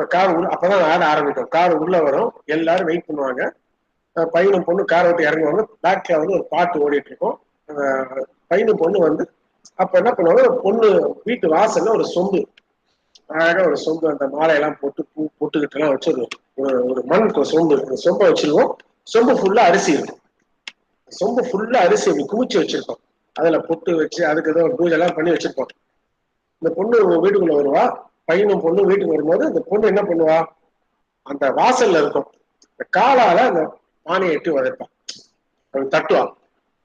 அப்பதான் ஆட ஆரம்பிக்கும். கார் உள்ள வரும், எல்லாரும் வெயிட் பண்ணுவாங்க. பையனும் பொண்ணு காரை விட்டு இறங்குவாங்க. பேக்ல வந்து ஒரு பாட்டு ஓடிட்டு இருக்கும். பையனும் பொண்ணு வந்து அப்ப என்ன பண்ணுவாங்க, பொண்ணு வீட்டு வாசல்ல ஒரு சொம்பு, அழகா ஒரு சொம்பு, அந்த மாலையெல்லாம் போட்டு பொட்டுக்கிட்டு எல்லாம் வச்சு ஒரு மண் சொம்பு, சொம்பை வச்சிருவோம். சொம்பு ஃபுல்லா அரிசி இருக்கும். சொம்பு ஃபுல்லா அரிசி அப்படி குமிச்சு வச்சிருக்கோம். அதுல பொட்டு வச்சு அதுக்கு ஏதோ பூஜை எல்லாம் பண்ணி வச்சிருப்போம். இந்த பொண்ணு வீட்டுக்குள்ள வருவா. பையனும் பொண்ணு வீட்டுக்கு வரும்போது இந்த பொண்ணு என்ன பண்ணுவா, அந்த வாசல்ல இருக்கும், இந்த காலால அந்த பானையை எட்டி உதைப்பான், அவன் தட்டுவான்.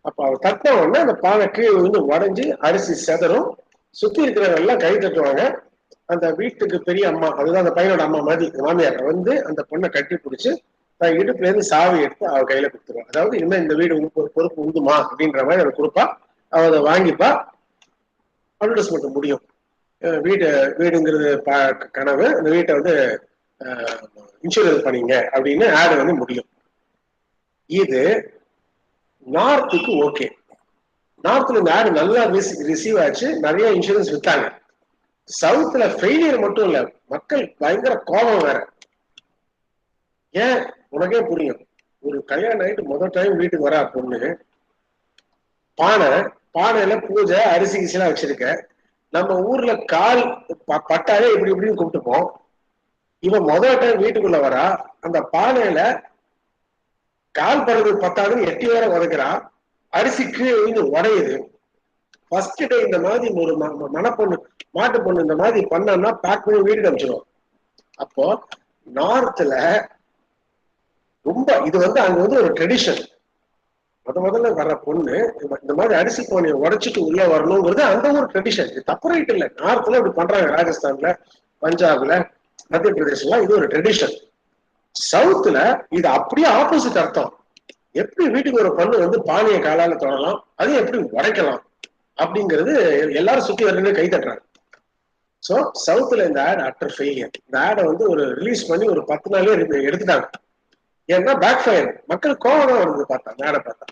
அப்ப அவன் தட்ட உடனே அந்த பானை கீழே வந்து உடஞ்சி அரிசி செதறும். சுத்தி இருக்கிறவங்க எல்லாம் கை தட்டுவாங்க. அந்த வீட்டுக்கு பெரிய அம்மா, அதுதான் அந்த பையனோட அம்மா மாதிரி மாமியார் வந்து அந்த பொண்ணை கட்டி பிடிச்சு இடுப்புல இருந்து சாவி எடுத்து அவ கையில கொடுத்துருவான். அதாவது இனிமே இந்த வீடு பொறுப்பு உண்டுமா அப்படின்ற மாதிரி அவள் கொடுப்பா. அவ அதை வாங்கிப்பா. அட்வர்டைஸ்மெண்ட் முடியும். வீடுங்கிறது கனவு. அந்த வீட்டை வந்து இன்சூரன்ஸ் பண்ணீங்க அப்படின்னு ஆடு வந்து முடியும். இது நார்த்துக்கு ஓகே. நார்த்ல இந்த ஆடு நல்லா ரிசீவ் ஆச்சு, நிறைய இன்சூரன்ஸ் வித்தாங்க. சவுத்ல ஃபெயிலியர் மட்டும் இல்ல, மக்கள் பயங்கர கோபம் வேற. ஏன் உனக்கே புரியும். ஒரு கல்யாணம் ஆயிட்டு முதல் டைம் வீட்டுக்கு வரா பொண்ணு, பானையில பூஜை அரிசி கிசிலாம் வச்சிருக்க. நம்ம ஊர்ல கால் பட்டாலே இப்படி இப்படின்னு கூப்பிட்டுப்போம். இவன் முதல் டைம் வீட்டுக்குள்ள வரா, அந்த பானையில கால் படுறது பத்தாதுன்னு 8 வேற உதைக்கிறா, அரிசி கீழே உடையுது. ஃபர்ஸ்ட் டே இந்த மாதிரி ஒரு மணப்பொண்ணு மாட்டு பொண்ணு இந்த மாதிரி பண்ணா பேக் பண்ணி வீட்டுக்கு அனுப்பிச்சிடும். அப்போ நார்த்ல ரொம்ப இது வந்து அங்க வந்து ஒரு ட்ரெடிஷன். முதல்ல வர்ற பொண்ணு இந்த மாதிரி அரிசி பானையை உடைச்சிட்டு உள்ள வரணுங்கிறது அந்த ஒரு ட்ரெடிஷன். இது தப்பு ரைட் இல்லை. நார்த்ல இப்படி பண்றாங்க, ராஜஸ்தான்ல, பஞ்சாப்ல, மத்திய பிரதேசம்லாம் இது ஒரு ட்ரெடிஷன். சவுத்துல இது அப்படியே ஆப்போசிட் அர்த்தம். எப்படி வீட்டுக்கு ஒரு பொண்ணு வந்து பானையை காலால தொடலாம், அது எப்படி உடைக்கலாம் அப்படிங்கிறது எல்லாரும் சுத்தி வரணும்னு கை தட்டுறாங்க. ஸோ சவுத்துல இந்த ஆட் அட்டர் ஃபெயிலியர். இந்த ஆடை வந்து ஒரு ரிலீஸ் பண்ணி ஒரு 10 நாளே எடுத்துட்டாங்க. ஏன்னா பேக் ஃபயர், மக்கள் கோவம் தான் வருது பார்த்தா இந்த ஆடை பார்த்தா.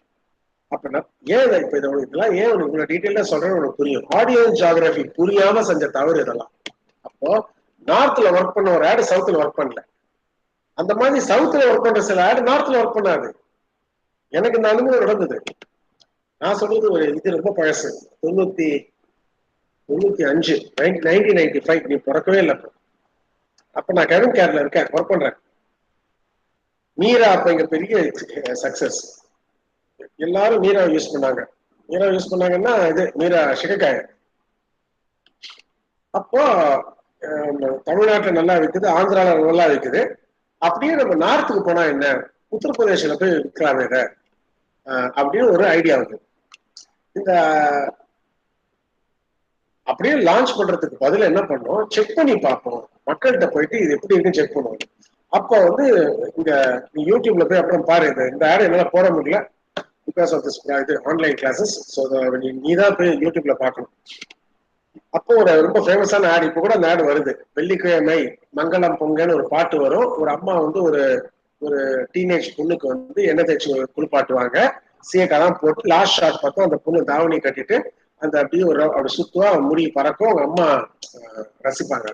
அப்படின்னா ஏன் இப்ப இதெல்லாம் ஏன் உனக்கு இவ்வளவு டீட்டெயிலா சொல்றேன்னு உனக்கு புரியும். ஆடியன்ஸ் ஜியோகிராஃபி புரியாம செஞ்ச தவறு இதெல்லாம். அப்போ நார்த்ல ஒர்க் பண்ண ஒரு ஆடு சவுத்துல ஒர்க் பண்ணல. அந்த மாதிரி சவுத்துல ஒர்க் பண்ற சில ஆடு நார்த்ல ஒர்க் பண்ணாது. எனக்கு இந்த அனுபவம் நடந்தது. நான் சொல்றது ஒரு இது ரொம்ப பழசு, 1995 1995. நீ பிறக்கவே இல்லை. அப்ப நான் கெவின் கேர்ல இருக்கேன், ஒர்க் பண்றேன். மீரா அப்ப இங்க பெரிய சக்சஸ். எல்லாரும் மீரா யூஸ் பண்ணாங்க. மீரா யூஸ் பண்ணாங்கன்னா இது மீரா சிகக்காய. அப்போ தமிழ்நாட்டுல நல்லா விற்குது, ஆந்திரால நல்லா விற்குது. அப்படியே நம்ம நார்த்துக்கு போனா என்ன, உத்தரப்பிரதேசில போய் விற்கலாமே இதை அப்படின்னு ஒரு ஐடியா வந்து இந்த அப்படியே லான்ச் பண்றதுக்கு பதில என்ன பண்ணோம், செக் பண்ணி பார்ப்போம், மக்கள்கிட்ட போயிட்டு இது எப்படி இருக்குன்னு செக் பண்ணுவோம். அப்ப வந்து இங்க நீ யூடியூப்ல போய் அப்புறம் பாரு, இந்த ஆடு என்னால போட முடியல பிகாஸ் ஆஃப் திஸ் இது ஆன்லைன் கிளாஸஸ். ஸோ நீ தான் போய் யூடியூப்ல பார்க்கணும். அப்போ ஒரு ரொம்ப ஃபேமஸான ஆடு, இப்போ கூட அந்த ஆடு வருது, வெள்ளிக்கிழமை மங்களம் பொங்கன்னு ஒரு பாட்டு வரும். ஒரு அம்மா வந்து ஒரு டீனேஜ் பொண்ணுக்கு வந்து எண்ணெய் தேய்ச்சி குளிப்பாட்டுவாங்க. சீயக்காய் தான் போட்டு லாஸ்ட் ஷாட் பார்த்தோம், அந்த பொண்ணு தாவணி கட்டிட்டு அந்த அப்படியே ஒரு அப்படி சுத்துவா, முடி பறக்கும், அவங்க அம்மா ரசிப்பாங்க.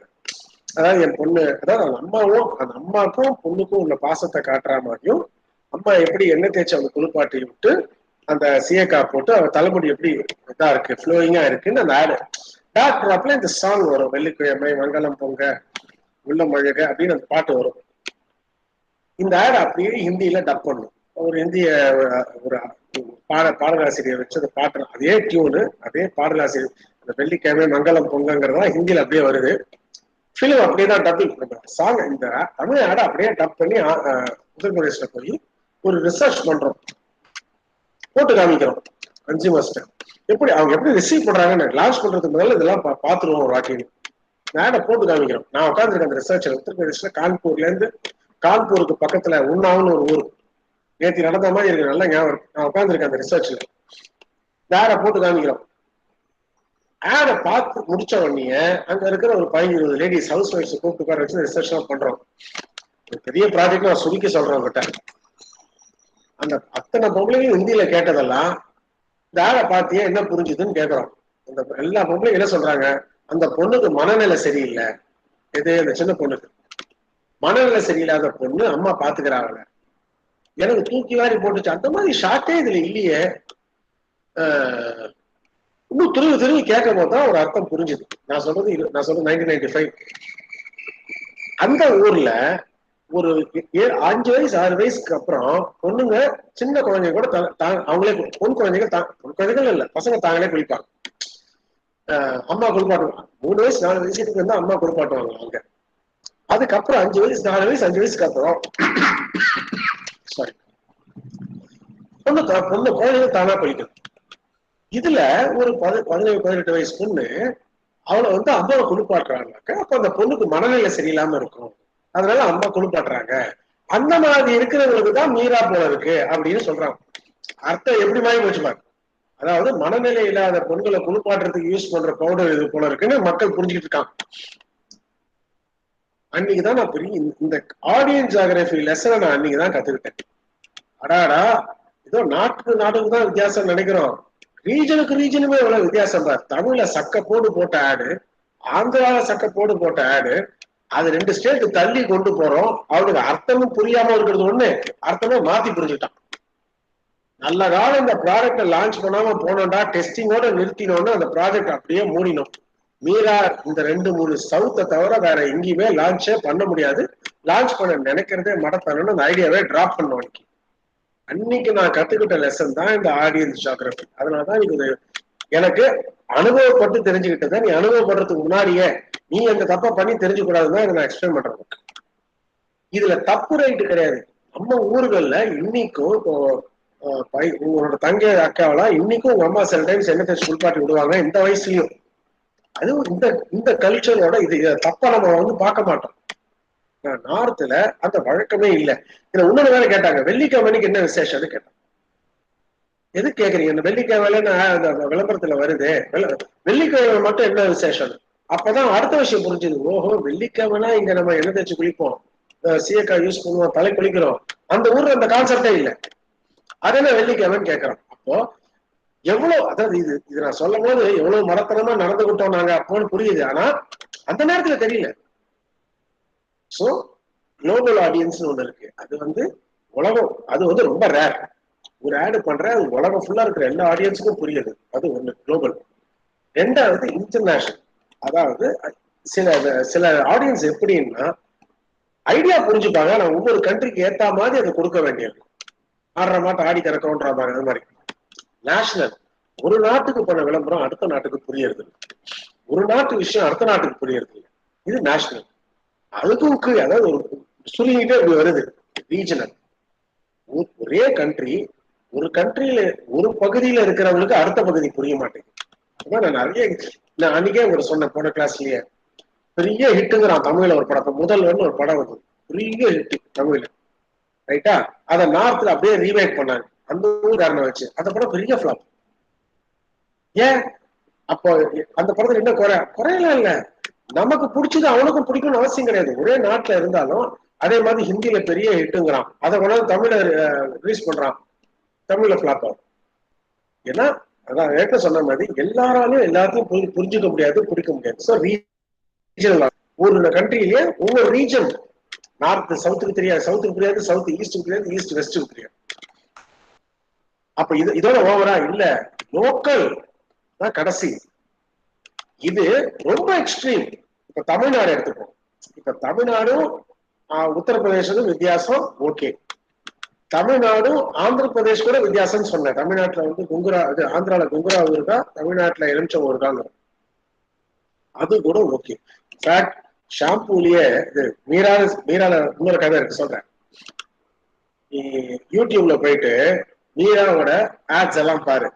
அதாவது என் பொண்ணு, அதாவது அந்த அம்மாவும் அந்த அம்மாவுக்கும் பொண்ணுக்கும் உள்ள பாசத்தை காட்டுற மாதிரியும், அம்மா எப்படி எண்ணெய் தேய்ச்சி அவங்க குளிப்பாட்டி விட்டு அந்த சீயக்காய் போட்டு அவ தலைமுடி எப்படி இதா இருக்கு, ஃப்ளோயிங்கா இருக்குன்னு அந்த ஆடு டாக்டர் இந்த சாங் வரும், வெள்ளிக்கிழமை மங்களம் பொங்க உள்ள மழக அப்படின்னு அந்த பாட்டு வரும். இந்த ஆடு அப்படியே ஹிந்தியில டப் பண்ணும். ஒரு இந்திய ஒரு பாடலாசிரியர் வச்சு அந்த பாட்டு, அதே டியூனு அதே பாடலாசிரியர், அந்த வெள்ளிக்கிழமை மங்களம் பொங்கங்கிறதா ஹிந்தியில அப்படியே வருது. ஃபிலிம் அப்படியே தான் டப்பிங். சாங் இந்த தமிழ் ஆடை அப்படியே டப் பண்ணி உத்தரப்பிரதேசில போய் ஒரு ரிசர்ச் பண்றோம், போட்டு காமிக்கிறோம் கன்சியூமர்ஸ்ட. எப்படி அவங்க எப்படி ரிசீவ் பண்றாங்கன்னு லான்ச் பண்றதுக்கு முதல்ல இதெல்லாம் பார்த்துருவோம் ஒரு வாட்டி. ஆடை போட்டு காமிக்கிறோம். நான் உட்காந்துருக்கேன் அந்த ரிசர்ச்ல, உத்தரப்பிரதேசில கான்பூர்ல இருந்து, கான்பூருக்கு பக்கத்துல உன்னாவுன்னு ஒரு ஊர், நேற்று நடந்த மாதிரி இருக்கு, நல்லா ஞாபகம். நான் உட்காந்துருக்கேன் அந்த ரிசர்ச்ல, ஆடை போட்டு காமிக்கிறோம். ஆடை பார்த்து முடிச்ச உடனே அங்க இருக்கிற ஒரு 15-20 லேடிஸ் ஹவுஸ் ஒய்ஃப்ஸ் கூப்பிட்டு உட்கார வச்சு ரிசர்ச் எல்லாம் பண்றோம். பெரிய ப்ராஜெக்ட் நான் சுருக்கி சொல்றேன் உங்ககிட்ட. அந்த அத்தனை பொம்பளையும் ஹிந்தியில கேட்டதெல்லாம் இந்த ஆடை பார்த்தியே என்ன புரிஞ்சுதுன்னு கேட்கறோம். அந்த எல்லா பொம்பளையும் என்ன சொல்றாங்க, அந்த பொண்ணுக்கு மனநிலை சரியில்லை. எது அந்த சின்ன பொண்ணுக்கு மனநிலை சரியில்லாத பொண்ணு, அம்மா பாத்துக்கிறாங்க, எனக்கு தூக்கி வாரி போட்டுச்சு. அந்த மாதிரி ஷார்ட்டே இதுல இல்லையே. இன்னும் திரும்பி கேட்கும் போதுதான் ஒரு அர்த்தம் புரிஞ்சுது. நான் சொல்றது 1995. அந்த ஊர்ல ஒரு 5 வயசு 6 வயசுக்கு அப்புறம் பொண்ணுங்க, சின்ன குழந்தைங்க கூட அவங்களே, பொன் குழந்தைகள் இல்ல, பசங்க தாங்களே குளிப்பாங்க. அம்மா குளிப்பாட்டுவாங்க. 3 வயசு 4 வயசுக்கு வந்து அம்மா குளிப்பாட்டுவாங்க அவங்க. அதுக்கப்புறம் 5 வயசு 4 வயசு 5 வயசுக்கு அப்புறம் சாரி பொண்ணு குழந்தைங்க தானா போயிட்டு. இதுல ஒரு 17-18 வயசு பொண்ணு அவளை வந்து அம்மாவை குளிப்பாட்டுறாங்க. அப்ப அந்த பொண்ணுக்கு மனநிலை சரியில்லாம இருக்கும், அதனால அம்மா குளிப்பாட்டுறாங்க. அந்த மாதிரி இருக்கிறவங்களுக்கு தான் மீரா போல இருக்கு அப்படின்னு சொல்றாங்க. அர்த்தம் எப்படி மாறி போச்சு பாரு. அதாவது மனநிலை இல்லாத பொண்களை குளிப்பாட்டுறதுக்கு யூஸ் பண்ற பவுடர் இது போல இருக்குன்னு மக்கள் புரிஞ்சுக்கிட்டு இருக்காங்க. அன்னைக்குதான் நான் பெரிய இந்த ஆடியன்ஸ் ஜியோகிராஃபி லெசனை நான் அன்னைக்குதான் கத்துக்கிட்டேன். அடாடா, ஏதோ நாட்டுக்கு நாட்டுக்கு தான் வித்தியாசம் நினைக்கிறோம், ரீஜனுக்கு ரீஜனுமே எவ்வளவு வித்தியாசம் பார். தமிழ்ல சக்க போடு போட்ட ஆடு, ஆந்திரால சக்க போடு போட்ட ஆடு, அது 2 ஸ்டேட் தள்ளி கொண்டு போறோம். அவனுக்கு அர்த்தமும் புரியாம இருக்கிறது ஒண்ணு, அர்த்தமும் மாத்தி புரிஞ்சுட்டான். நல்ல காலம் இந்த ப்ராடக்ட லான்ச் பண்ணாம போனோம்டா, டெஸ்டிங்கோட நிறுத்தினோம்னு அந்த ப்ராஜெக்ட் அப்படியே மூடினோம். மீரா இந்த 2-3 சவுத்தை தவிர வேற எங்கேயுமே லான்ச்சே பண்ண முடியாது, லான்ச் பண்ண நினைக்கிறதே மடத்தனன்னு அந்த ஐடியாவே டிராப் பண்ணோம். அன்னைக்கு நான் கத்துக்கிட்ட லெசன் தான் இந்த ஆடியன்ஸ் ஜியோகிராஃபி. அதனாலதான் இது எனக்கு அனுபவப்பட்டு தெரிஞ்சுக்கிட்டத நீ அனுபவப்படுறதுக்கு முன்னாடியே நீ அந்த தப்பா பண்ணி தெரிஞ்சு கூடாதுதான் இதை நான் எக்ஸ்பிளைன் பண்றேன். இதுல தப்பு ரைட்டு கிடையாது. நம்ம ஊர்கள்ல இன்னைக்கும் உங்களோட தங்கை அக்காவெல்லாம் இன்னைக்கும் உங்க அம்மா சில டைம்ஸ் என்ன தேய்ச்சி குளிப்பாட்டி விடுவாங்க இந்த வயசுலயும். அதுவும் இந்த கல்ச்சரோட இது தப்பா நம்ம பார்க்க மாட்டோம். நார்த்ல அந்த வழக்கமே இல்லை. இதுல இன்னொரு வேலை கேட்டாங்க, வெள்ளிக்கிழமைக்கு என்ன விசேஷம்னு கேட்டாங்க. எது கேக்குறீங்க, இந்த வெள்ளிக்கிழமையில அந்த விளம்பரத்துல வருது, வெள்ளிக்கிழமை மட்டும் என்ன விசேஷம்? அப்பதான் அடுத்த விஷயம் புரிஞ்சுது. ஓஹோ, வெள்ளிக்கிழமைனா இங்க நம்ம என்ன தேய்ச்சி குளிப்போம், சீயக்காய் யூஸ் பண்ணுவோம், தலை குளிக்கிறோம். அந்த ஊர்ல அந்த கான்செப்டே இல்லை. அதெல்லாம் வெள்ளிக்கிழமைன்னு கேட்கறோம். அப்போ எவ்வளவு, அதாவது இது நான் சொல்லும் போது எவ்வளவு மரத்தனமா நடந்துகிட்டோம் நாங்க அப்போன்னு புரியுது. ஆனா அந்த நேரத்துல தெரியல. சோ குளோபல் ஆடியன்ஸ் ஒண்ணு இருக்கு. அது உலகம், அது ரொம்ப ரேர். ஒரு ஆடு பண்ற உலகம் ஃபுல்லா இருக்கிற எல்லா ஆடியன்ஸுக்கும் புரியுது. அது ஒண்ணு குளோபல். 2வது இன்டர்நேஷனல். அதாவது சில ஆடியன்ஸ் எப்படின்னா ஐடியா புரிஞ்சுப்பாங்க, நான் ஒவ்வொரு கண்ட்ரிக்கு ஏத்த மாதிரி அதை கொடுக்க வேண்டியது. ஆடுற மாட்டை ஆடி திறக்கிறோன்ற அது மாதிரி. நேஷனல், ஒரு நாட்டுக்கு பண்ண விளம்பரம் அடுத்த நாட்டுக்கு புரியறது, ஒரு நாட்டு விஷயம் அடுத்த நாட்டுக்கு புரியறது. இது நேஷனல். அதுக்கும் கீழே, அதாவது ஒரு சுருங்கிட்டே இப்படி வருது ரீஜனல். ஒரே கண்ட்ரி, ஒரு கண்ட்ரியில ஒரு பகுதியில இருக்கிறவங்களுக்கு அடுத்த பகுதி புரிய மாட்டேங்குது. நான் அன்னைக்கே ஒரு சொன்னேன் போன கிளாஸ்லயே, பெரிய ஹிட்டுங்கிறான் தமிழ்ல ஒரு படம். முதல்வன் ஒரு படம் வந்து பெரிய ஹிட் தமிழ்ல, ரைட்டா? அதை நார்த்ல அப்படியே ரீமேக் பண்ணாங்க அந்த காரணம் வச்சு. அந்த படம் பெரிய ஃபிளாப். ஏன்? அப்போ அந்த படத்துல என்ன குறையெல்லாம் இல்ல, நமக்கு பிடிச்சது அவனுக்கும் பிடிக்கும்னு அவசியம் கிடையாது. ஒரே நாட்டுல இருந்தாலும் அதே மாதிரி ஹிந்தியில பெரிய ஹிட்டுங்கிறான், அதை கொண்டாந்து தமிழ்ல ரிலீஸ் பண்றான், தமிழ்ல பிளாப் ஆகும். ஏன்னா அதான் ஏற்க சொன்ன மாதிரி எல்லாராலும் எல்லாத்தையும் புரிஞ்சுக்க முடியாது, பிடிக்க முடியாது. ஸோ ரீஜனல், ஒரு கண்ட்ரியிலேயே ஒவ்வொரு ரீஜன், நார்த் சவுத்துக்கு தெரியாது, சவுத்துக்கு புரியாது, சவுத் ஈஸ்டுக்கு தெரியாது, ஈஸ்ட் வெஸ்ட்டுக்கு தெரியாது. அப்ப இதோட ஓவரா இல்ல, லோக்கல் தான் கடைசி. இது ரொம்ப எக்ஸ்ட்ரீம். இப்ப தமிழ்நாடு எடுத்துப்போம். இப்ப தமிழ்நாடும் உத்தரப்பிரதேசம் வித்தியாசம், ஓகே. தமிழ்நாடும் ஆந்திர பிரதேஷ் கூட வித்தியாசம் சொன்னேன். தமிழ்நாட்டுல குங்குரா, இது ஆந்திரால குங்குரா இருக்கா, தமிழ்நாட்டுல எலுமிச்சம் இருக்காங்க, அது கூட ஓகே. ஷாம்பூலயே இது மீரால இன்னொரு கதை இருக்கு சொல்றேன். யூடியூப்ல போயிட்டு மீராவோட ஆட்ஸ் எல்லாம் பாரு,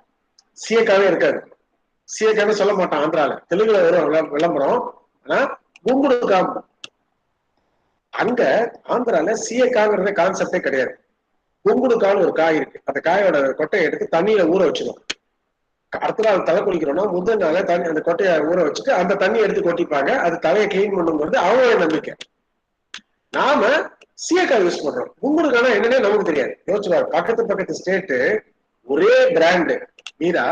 சீயக்காவே இருக்காது. சீயக்கான்னு சொல்ல மாட்டான் ஆந்திரால, தெலுங்குல வரும் விளம்பரம். ஆனா குங்குடு காம்பு, அங்க ஆந்திரால சீயக்காங்கிறத கான்செப்டே கிடையாது. குங்குடுக்கான்னு ஒரு காய் இருக்கு, அந்த காயோட கொட்டையை எடுத்து தண்ணியில ஊற வச்சிடும். அடுத்த நாள் தலை குளிக்கிறோம்னா முதல் நாளே தண்ணி அந்த கொட்டையை ஊற வச்சுட்டு அந்த தண்ணி எடுத்து கொட்டிப்பாங்க. அது தலையை கிளீன் பண்ணுங்கிறது அவங்களோட நம்பிக்கை. நாம சீயக்காய் யூஸ் பண்றோம், குங்குடுக்கானா என்னன்னே நமக்கு தெரியாது. யோசிச்சுப்பாரு, பக்கத்து ஸ்டேட்டு ஒரே பிராண்டு மீரா.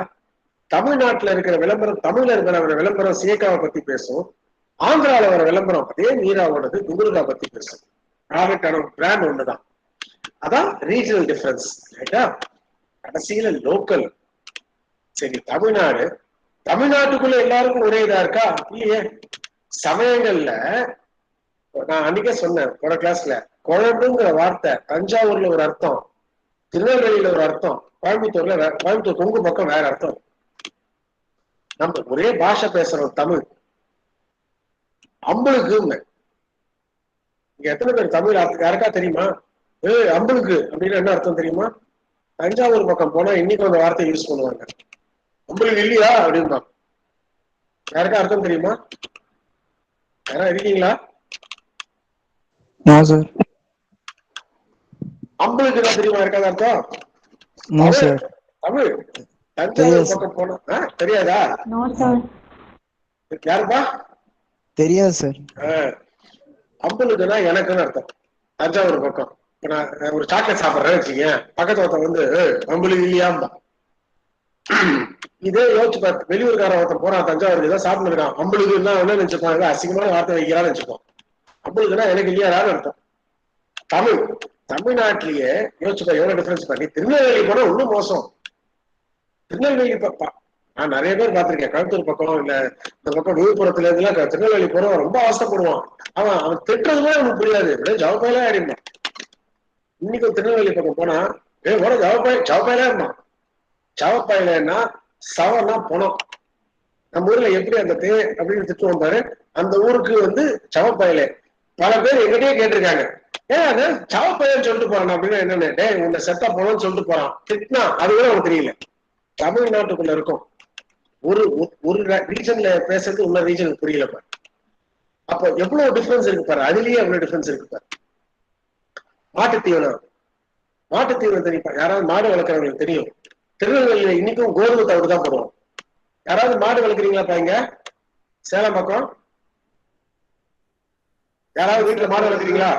தமிழ்நாட்டுல இருக்கிற விளம்பரம், தமிழ்ல இருக்கிற விளம்பரம் சீயக்காவை பத்தி பேசும், ஆந்திரால வர விளம்பரம் அதே மீராவோடது குங்குடுக்கா பத்தி பேசும். ப்ராடக்டான பிராண்ட் ஒண்ணுதான். அதான் ரீஜனல் டிஃபரன்ஸ், ரைட்டா? கடைசியில லோக்கல். சரி, தமிழ்நாட்டுக்குள்ள எல்லாருக்கும் ஒரே இதா இருக்கா? இல்லையே. சமயங்கள்ல நான் அன்னைக்கே சொன்னேன் போன கிளாஸ்ல, குழம்புங்கிற வார்த்தை தஞ்சாவூர்ல ஒரு அர்த்தம், திருநெல்வேலியில ஒரு அர்த்தம், கோயம்புத்தூர் கொங்கு பக்கம் வேற அர்த்தம். நம்ம ஒரே பாஷை பேசுறோம் தமிழ். அம்பளுக்கு இங்க எத்தனை பேர் தமிழ் யாருக்கா தெரியுமா? அம்பளுக்கு அப்படின்னு என்ன அர்த்தம் தெரியுமா? தஞ்சாவூர் பக்கம் போனா இன்னைக்கு அந்த வார்த்தையை யூஸ் பண்ணுவாங்க, அம்பளுக்கு இல்லையா அப்படின்னா. யாருக்கா அர்த்தம் தெரியுமா? யாரா இருக்கீங்களா? அம்பளுக்கு என்ன தெரியுமா இருக்காத அர்த்தம்? தமிழ் தஞ்சாவூர் பக்கம் போனா தெரியாதா? யாருப்பா? தெரியாது சார். அம்புலுக்குன்னா எனக்குன்னு அர்த்தம். தஞ்சாவூர் பக்கம் இப்ப நான் ஒரு சாக்லேட் சாப்பிட்றேன்னு வச்சுக்கீங்க, பக்கத்து ஒருத்தன் வந்து அம்புலுக்கு இல்லையாம்பா. இதே யோசிச்சு பார்த்து வெளியூர்கார ஒருத்தன் போறான் தஞ்சாவூருக்கு ஏதோ சாப்பிட்டுருக்கான், அம்புலுக்குன்னா என்ன நினைச்சுப்பாங்க, அசிங்கமான வார்த்தை வைக்கிறான்னு வச்சுப்போம். அம்புலுக்குன்னா எனக்கு இல்லையாடான்னு அர்த்தம். தமிழ்நாட்டிலேயே யோசிச்சுப்பா எவ்வளவு டிஃபரன்ஸ் பண்ணி. திருநெல்வேலி போனா இன்னும் மோசம். திருநெல்வேலி நான் நிறைய பேர் பார்த்திருக்கேன், கோயம்புத்தூர் பக்கம் இல்ல இந்த பக்கம் விழுப்புரத்துல இருந்துலாம் திருநெல்வேலி போறவன் ரொம்ப அவசப்படுவான். அவன் திட்டுறதுமே அவனுக்கு புரியாது, ஜவப்பாயிலே ஆடிப்பான். இன்னைக்கு திருநெல்வேலி பக்கம் போனா போன ஜவப்பாயிலே இருந்தான். ஜவப்பாயிலன்னா சவன்னா பணம். நம்ம ஊர்ல எப்படி அந்த தே அப்படின்னு திட்டுவோம் பாரு, அந்த ஊருக்கு வந்து சவப்பாயிலே. பல பேர் எங்கிட்டயே கேட்டிருக்காங்க, அது சவப்பாயின்னு சொல்லிட்டு போறான் அப்படின்னா என்னன்னு, உன்னை செத்தா போனோம்னு சொல்லிட்டு போறான். திட்டினா அது கூட அவனுக்கு தெரியல. தமிழ்நாட்டுக்குள்ள இருக்கும் ஒரு ஒரு ரீஜன்ல பேசுறது இன்னொரு ரீஜனுக்கு புரியல பாரு. அப்போ எவ்வளவு டிஃபரன்ஸ் இருக்கு பாரு, அதுலயே எவ்வளவு டிஃபரன்ஸ் இருக்கு பாரு. மாட்டுத்தீவனம் தெரியுப்பா, யாராவது மாடு வளர்க்குறவங்களுக்கு தெரியும். திருநெல்வேலியில இன்னைக்கும் கோதுமை தவிடு தான் போடுவோம். யாராவது மாடு வளர்க்குறீங்களாப்பா இங்க சேலம் பக்கம்? யாராவது வீட்டுல மாடு வளர்க்குறீங்களா?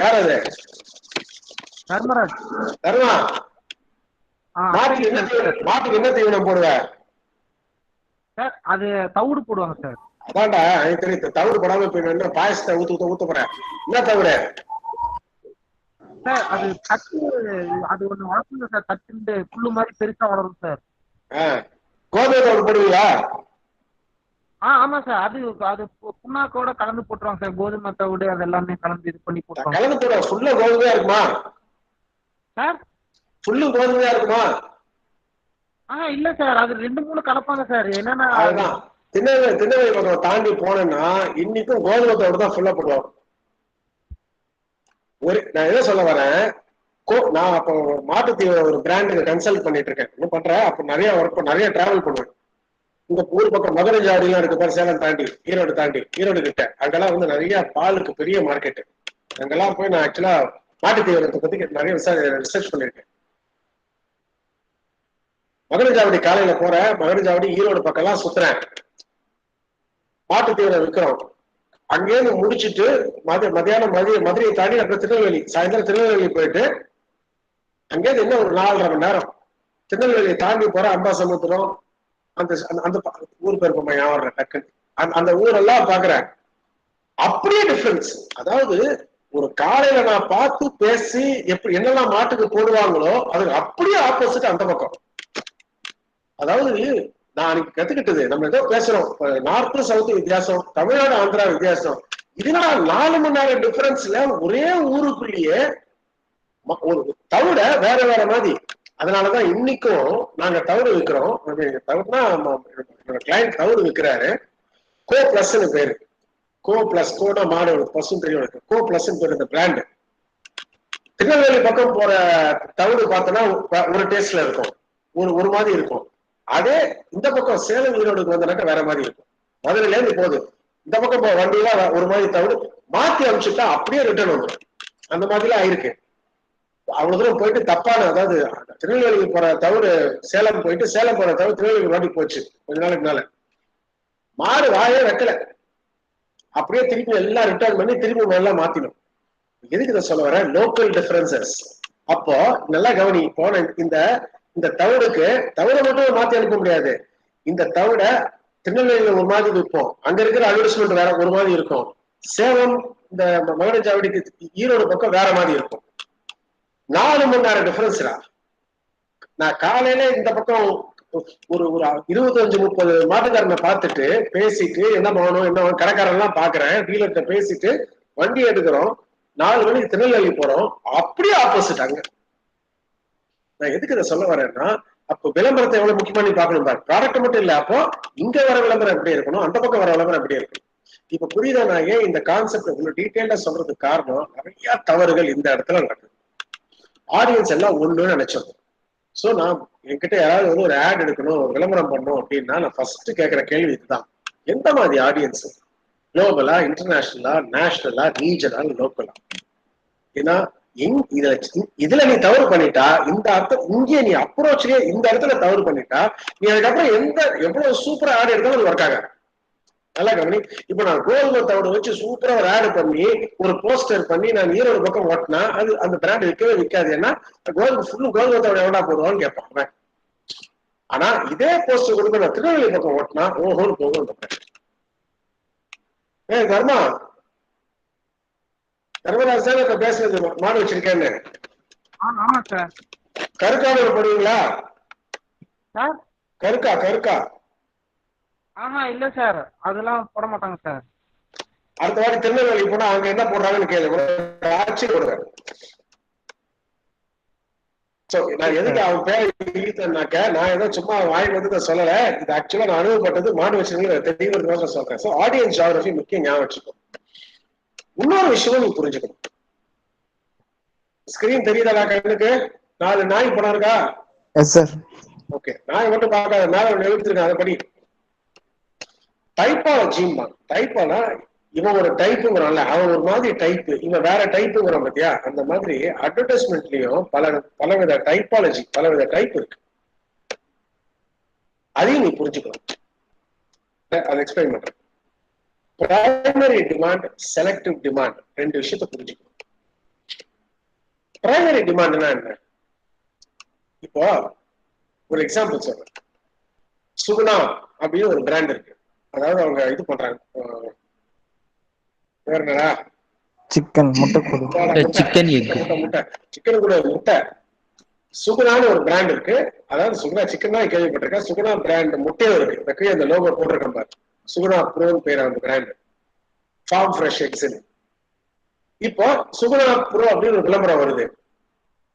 யார் அது? தர்மா, மாட்டுக்கு என்ன தீவனம் போடுவ? அது தவிடு போடுவாங்க சார். அதான்டா எனக்கு தெரியும். தவிடு போடாம இப்ப பாயசத்தை ஊத்த போறேன். என்ன தவிடு சார்? அது தட்டு, அது ஒண்ணு வளர்க்குங்க சார், தட்டு புல்லு மாதிரி பெருசா வளரும் சார். கோதுமை தவிடு போடுவீங்களா? ஆமா சார், அது அது புண்ணாக்கோட கலந்து போட்டுருவாங்க சார். கோதுமை தவிடு அது எல்லாமே கலந்து இது பண்ணி போட்டுருவாங்க. கலந்து போடுவாங்க. ஃபுல்லா கோதுமையா இருக்குமா சார்? ஃபுல்லு கோதுமையா இருக்குமா? இல்ல சார், அது 2-3 கலப்பாங்க சார். என்னன்னா அதுதான் திருநெல்வேலி பக்கம் தாண்டி போனேன்னா இன்னைக்கும் கோதுமை தவிடு தான் ஃபுல்லா போடுவாங்க. நான் எதை சொல்ல வரேன், நான் அப்போ மாட்டுத்தீவன ஒரு பிராண்டுக்கு கன்சல்ட் பண்ணிட்டு இருக்கேன். என்ன பண்றேன், அப்போ நிறைய ஒர்க் நிறைய டிராவல் பண்ணுவேன். இந்த ஊர் பக்கம் மதுரை ஜாடிலாம் இருக்கு பாரு, சேலம் தாண்டி ஈரோடு கிட்ட அங்கெல்லாம் வந்து நிறைய பாலுக்கு பெரிய மார்க்கெட். அங்கெல்லாம் போய் நான் ஆக்சுவலா மாட்டுத்தீவனத்தை பத்தி நிறைய ரிசர்ச் பண்ணிருக்கேன். மகரஜாவடி காலையில போறேன், மகரஜாவடி ஈரோடு பக்கம் எல்லாம் சுத்துறேன், மாட்டுத்தீவனம் விற்கிறோம். அங்கேருந்து முடிச்சுட்டு மதியானம் மதுரையை தாண்டி அப்புறம் திருநெல்வேலி, சாயந்தரம் திருநெல்வேலி போயிட்டு அங்கேருந்து இன்னும் ஒரு 4.5 மணி நேரம் திருநெல்வேலியை தாண்டி போற அம்பாசமுத்திரம், அந்த அந்த ஊர் பேர் ஞாபகம் டக்குன்னு அந்த ஊரெல்லாம் பாக்குறேன். அப்படியே டிஃபரன்ஸ். அதாவது ஒரு காலையில நான் பார்த்து பேசி எப்படி என்னெல்லாம் மாட்டுக்கு போடுவாங்களோ அது அப்படியே ஆப்போசிட் அந்த பக்கம். அதாவது நான் அன்னைக்கு கத்துக்கிட்டது, நம்ம ஏதோ பேசுறோம் நார்த் சவுத் வித்தியாசம், தமிழ்நாடு ஆந்திரா வித்தியாசம். இதனால 4 மணி நேரம் டிஃபரன்ஸ்ல ஒரே ஊருக்குள்ளேயே ஒரு தவிட வேற வேற மாதிரி. அதனாலதான் இன்னைக்கும் நாங்க தவிடு விற்கிறோம். தவிடுனா கிளைண்ட் தவிடு விற்கிறாரு. கோ பிளஸ்ன்னு பேரு. கோ பிளஸ், கோனா மாடு பசுன்னு தெரியும் எனக்கு. கோ பிளஸ் பேரு இந்த பிராண்ட். திருநெல்வேலி பக்கம் போற தவிடு பார்த்தோன்னா ஒரு டேஸ்ட்ல இருக்கும், ஒரு மாதிரி இருக்கும். அதே இந்த பக்கம் சேலம் ஈரோடுக்கு வந்தனாக்க வேற மாதிரி இருக்கும். மதுரையில இருந்து போகுது இந்த பக்கம் வண்டியில ஒரு மாதிரி தவிடு மாத்தி அனுப்பிச்சுட்டா அப்படியே ரிட்டர்ன் வந்துடும். அந்த மாதிரிலாம் ஆயிருக்கு. அவ்வளவு தூரம் போயிட்டு தப்பான, அதாவது திருநெல்வேலிக்கு போற தவிடு சேலம் போயிட்டு, சேலம் போற தவிடு திருநெல்வேலி வாட்டி போச்சு கொஞ்ச நாளைக்கு மேல. மாடு வாயே வைக்கல, அப்படியே திருப்பி எல்லாம் ரிட்டர்ன் பண்ணி திருப்பி நல்லா மாத்திடும். எதுக்கு இதை சொல்ல வர, லோக்கல் டிஃபரன்சஸ். அப்போ நல்லா கவனி. போன இந்த தவிடுக்கு தவிட மட்டும் மாத்தி அனுப்ப முடியாது. இந்த தவிட திருநெல்வேலியில ஒரு மாதிரி விற்போம், அங்க இருக்கிற அட்வர்டைஸ்மெண்ட் வேற ஒரு மாதிரி இருக்கும். சேலம் இந்த மகரஜாவடிக்கு ஈரோடு பக்கம் வேற மாதிரி இருக்கும். 4 மணி நேரம் டிஃபரன்ஸ்ரா. நான் காலையில இந்த பக்கம் ஒரு 25-30 மாட்டுக்காரனை பார்த்துட்டு பேசிட்டு என்ன பண்ணணும் என்ன கடைக்காரன் எல்லாம் பாக்குறேன், டீலர்கிட்ட பேசிட்டு வண்டி எடுக்கிறோம். 4 மணிக்கு திருநெல்வேலி போறோம், அப்படியே ஆப்போசிட் அங்க. நான் எதுக்கு இதை சொல்ல வரேன்னா, அப்போ விளம்பரத்தை எவ்வளவு முக்கியமா நீ பாக்கணும் பாரு. ப்ராடக்ட் மட்டும் இல்ல, அப்போ இங்க வர விளம்பரம் எப்படி இருக்கணும், அந்த பக்கம் வர விளம்பரம் எப்படி இருக்கணும். இப்ப புரியுதா நான் ஏன் இந்த கான்செப்ட் இவ்வளவு டீட்டெயிலா சொல்றதுக்கு காரணம்? நிறைய தவறுகள் இந்த இடத்துல நடக்குது. ஆடியன்ஸ் எல்லாம் ஒண்ணுன்னு நினைச்சோம். சோ நான் என்கிட்ட யாராவது வந்து ஒரு ஆட் எடுக்கணும், ஒரு விளம்பரம் பண்ணணும் அப்படின்னா நான் ஃபர்ஸ்ட் கேட்கிற கேள்வி இதுதான். எந்த மாதிரி ஆடியன்ஸ்? குளோபலா, இன்டர்நேஷனலா, நேஷனலா, ரீஜனல், லோக்கலா? ஏன்னா இதுல நீ தவறு பண்ணிட்டா, இந்த அர்த்தம் இங்கே நீ அப்ரோச்லயே இந்த இடத்துல தவறு பண்ணிட்டா, நீ அதுக்கப்புறம் எவ்வளவு சூப்பரா ஆட் எடுத்தாலும் அது ஒர்க் ஆகாது. நல்லா கவனி. இப்ப நான் கோதுமை தவிட வச்சு சூப்பரா ஒரு ஆடு பண்ணி ஒரு போஸ்டர் பண்ணி நான் ஈரோடு பக்கம் ஓட்டினா அது அந்த பிராண்ட் விற்கவே விற்காது. ஏன்னா கோதுமை ஃபுல்லும் கோதுமை தவிட எவ்வளோ போடுவான்னு கேட்பான். ஆனா இதே போஸ்டர் கொடுக்க நான் திருநெல்வேலி பக்கம் ஓட்டினா ஓஹோன்னு போகும் அந்த பிராண்ட். கர்மா தர்மராஜ் தான் இப்ப பேசுறது மாடு வச்சிருக்கேன்னு. ஆமா சார். கருக்காடு போடுவீங்களா சார்? கருக்கா இல்ல சார், அதெல்லாம் போட மாட்டாங்க சார். அடுத்த வாட்டி திருநெல்வேலி போனா அங்க என்ன போடுறாங்கன்னு கேளு, ஆட்சி போடுவேன். நான் எதுக்கு அவன் பேரை இழுத்தேன்னாக்க நான் ஏதோ சும்மா வாங்கி வந்து சொல்லல. இது ஆக்சுவலா நான் அனுபவப்பட்டது மாடு வச்சிருக்கீங்க தெரியுங்கிறதுக்காக சொல்றேன். ஸோ ஆடியன்ஸ் ஜியாகிரபி முக்கியம், ஞாபகம் வச்சுக்கோ. இன்னொரு விஷயமும் நீ புரிஞ்சுக்கணும். ஸ்கிரீன் தெரியுதா கண்ணுக்கு? 4 நாய் படம் இருக்கா? S sir. ஓகே, நாய் மட்டும் பார்க்காத, மேல எழுதிருக்கேன் அதை படி. டைப்பாலஜிமா. டைப்பானா இவன் ஒரு டைப்புங்கிறான்ல, அவன் ஒரு மாதிரி டைப், இவன் வேற டைப்புங்கிறான் பத்தியா? அந்த மாதிரி அட்வர்டைஸ்மெண்ட்லயும் பலவித டைப்பாலஜி, பலவித டைப் இருக்கு. அதையும் நீ புரிஞ்சுக்கணும். அதை எக்ஸ்பிளைன் பண்றேன். பிரைமரி டிமாண்ட், செலக்டிவ் டிமாண்ட், 2 விஷயத்தை புரிஞ்சுக்கணும். பிரைமரி டிமாண்ட்னா என்ன? இப்போ ஒரு எக்ஸாம்பிள் சொல்றேன். சுகுணா அப்படின்னு ஒரு பிராண்ட் இருக்கு. அதாவது அவங்க இது பண்றாங்க, சிக்கன் முட்டை சுகுணான்னு ஒரு பிராண்ட் இருக்கு. அதாவது சுகுணா சிக்கன் தான் கேள்விப்பட்டிருக்கேன். சுகுணா பிராண்ட் முட்டையும் இருக்கு. அந்த லோகோ போட்டிருக்கேன் பாரு, சுகுணா ப்ரோன்னு பேர் அந்த பிராண்ட். Farm fresh X. இப்போ சுகுணா ப்ரோ அப்படின்னு ஒரு விளம்பரம் வருது.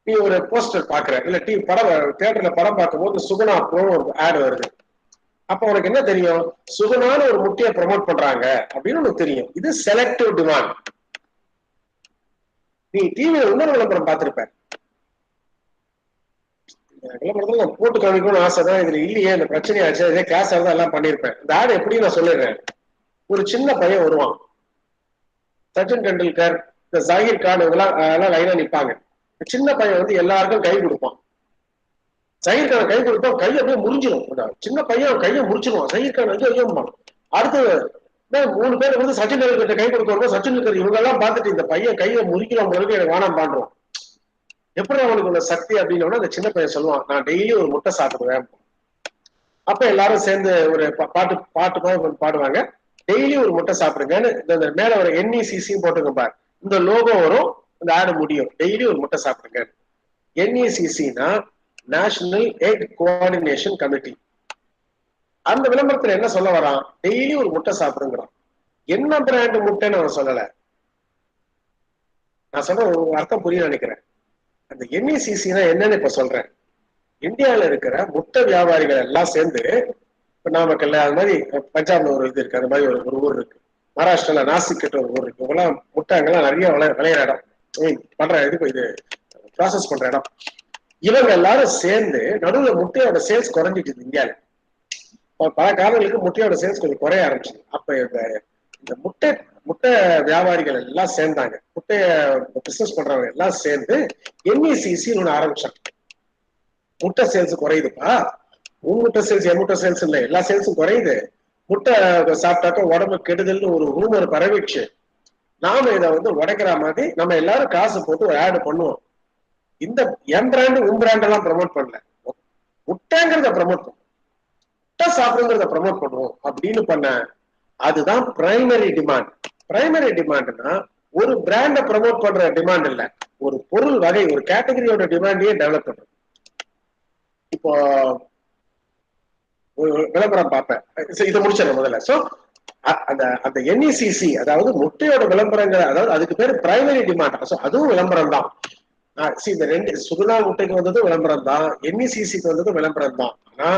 நீ ஒரு போஸ்டர் பாக்குற, இல்ல தியேட்டர்ல படம் பார்க்கும் போது சுகுணா ப்ரோ ஒரு ஆட் வருது. அப்ப உனக்கு என்ன தெரியும்? சுகுணான ஒரு முட்டையை ப்ரமோட் பண்றாங்க அப்படின்னு உனக்கு தெரியும். இது செலக்டிவ் டிமாண்ட். நீ டிவியில இன்னொரு விளம்பரம் பார்த்திருப்ப. விளம்பரத்துல நான் போட்டு காமிக்கணும்னு ஆசை தான், இதுல இல்லையே, இந்த பிரச்சனையாச்சு, இதே கிளாஸ் தான் எல்லாம் பண்ணிருப்பேன். இந்த ஆடு எப்படி நான் சொல்லிடுறேன். ஒரு சின்ன பையன் வருவான், சச்சின் டெண்டுல்கர், இந்த ஜாகிர் கான் எல்லாம் லைனா நிற்பாங்க. சின்ன பையன் வந்து எல்லாருக்கும் கை கொடுப்பான். ஜஹீர் கான் கை கொடுப்பா, கை அப்படியே முறிஞ்சிடும். சின்ன பையன் கையை முறிச்சிருவான். ஜஹீர் கான் வந்து ஐயோம்பான். அடுத்து 3 பேர் வந்து சச்சின் டெண்டுல்கர் கை கொடுக்க, சச்சின் டெண்டுல்கர் இவங்க எல்லாம் பார்த்துட்டு இந்த பையன் கையை முறிக்கலாம் பொழுது எனக்கு வேணாம் பாடுறோம். எப்படி அவனுக்கு உள்ள சக்தி அப்படின்னா, அந்த சின்ன பையன் சொல்லுவான், நான் டெய்லி ஒரு முட்டை சாப்பிடுவேன். அப்ப எல்லாரும் சேர்ந்து ஒரு பாட்டு பாடுவாங்க, டெய்லி ஒரு முட்டை சாப்பிடுங்கன்னு. இந்த மேல ஒரு NECC போட்டுங்க பாரு, இந்த லோகோ வரும், இந்த ஆடு முடியும், டெய்லி ஒரு முட்டை சாப்பிடுங்க. NECCனா நேஷனல் எக் கோஆர்டினேஷன் கமிட்டி. அந்த விளம்பரத்துல என்ன சொல்ல வரான்? டெய்லி ஒரு முட்டை சாப்பிடுங்கிறான். என்ன பிராண்ட் முட்டைன்னு அவன் சொல்லல. நான் சொல்ற அர்த்தம் புரிய நினைக்கிறேன். அந்த NECCனா என்னன்னு இப்ப சொல்றேன். இந்தியாவில இருக்கிற முட்டை வியாபாரிகள் எல்லாம் சேர்ந்து, இப்ப நாமக்கல்ல அது மாதிரி பஞ்சாப்ல ஒரு இது இருக்கு, அது மாதிரி ஒரு ஊர் இருக்கு, மகாராஷ்டிரால நாசிக் கிட்ட ஒரு ஊர் இருக்கு. இவெல்லாம் முட்டை அங்கெல்லாம் நிறைய விளையிற இடம், பண்ற இது ப்ராசஸ் பண்ற இடம். இவங்க எல்லாரும் சேர்ந்து நடுவுல முட்டையோட சேல்ஸ் குறைஞ்சிட்டு இந்தியாவில. பல காரணங்களுக்கு முட்டையோட சேல்ஸ் கொஞ்சம் குறைய ஆரம்பிச்சு. அப்ப இந்த முட்டை வியாபாரிகள் எல்லாம் சேர்ந்தாங்க, முட்டைய பிசினஸ் பண்றவங்க எல்லாம் சேர்ந்து NECCன்னு ஒண்ணு ஆரம்பிச்சாங்க. முட்டை சேல்ஸ் குறையுதுப்பா, உன் முட்டை சேல்ஸ் என் முட்டை சேல்ஸ் இல்லை, எல்லா சேல்ஸும் குறையுது, முட்டை சாப்பிட்டாக்க உடம்பு கெடுதல்னு ஒரு ரூமர் பரவிடுச்சு. நாம இதை வந்து உடைக்கிற மாதிரி நம்ம எல்லாரும் காசு போட்டு ஒரு ஆடு பண்ணுவோம். இந்த என் பிராண்டு உன் பிராண்ட் எல்லாம் ப்ரமோட் பண்ணல, முட்டைங்கிறத ப்ரமோட் பண்ணுவோம், முட்டை சாப்பிடுங்கிறத ப்ரமோட் பண்ணுவோம் அப்படின்னு பண்ண. அதுதான் பிரைமரி டிமாண்ட். பிரைமரி டிமாண்ட்னா ஒரு பிராண்டை ப்ரமோட் பண்ற டிமாண்ட் இல்ல, ஒரு பொருள் வகை, ஒரு கேட்டகரியோட டிமாண்டையே டெவலப் பண்றது. இப்போ விளம்பரம் பார்ப்பேன், இதை முடிச்சிடறேன் முதல்ல. சோ அந்த NECC அதாவது முட்டையோட விளம்பரங்கள், அதாவது அதுக்கு பேரு பிரைமரி டிமாண்ட். அதுவும் விளம்பரம் தான். இந்த 2 சுகுணா முட்டைக்கு வந்ததும் விளம்பரம் தான், NECCக்கு வந்ததும் விளம்பரம் தான். ஆனா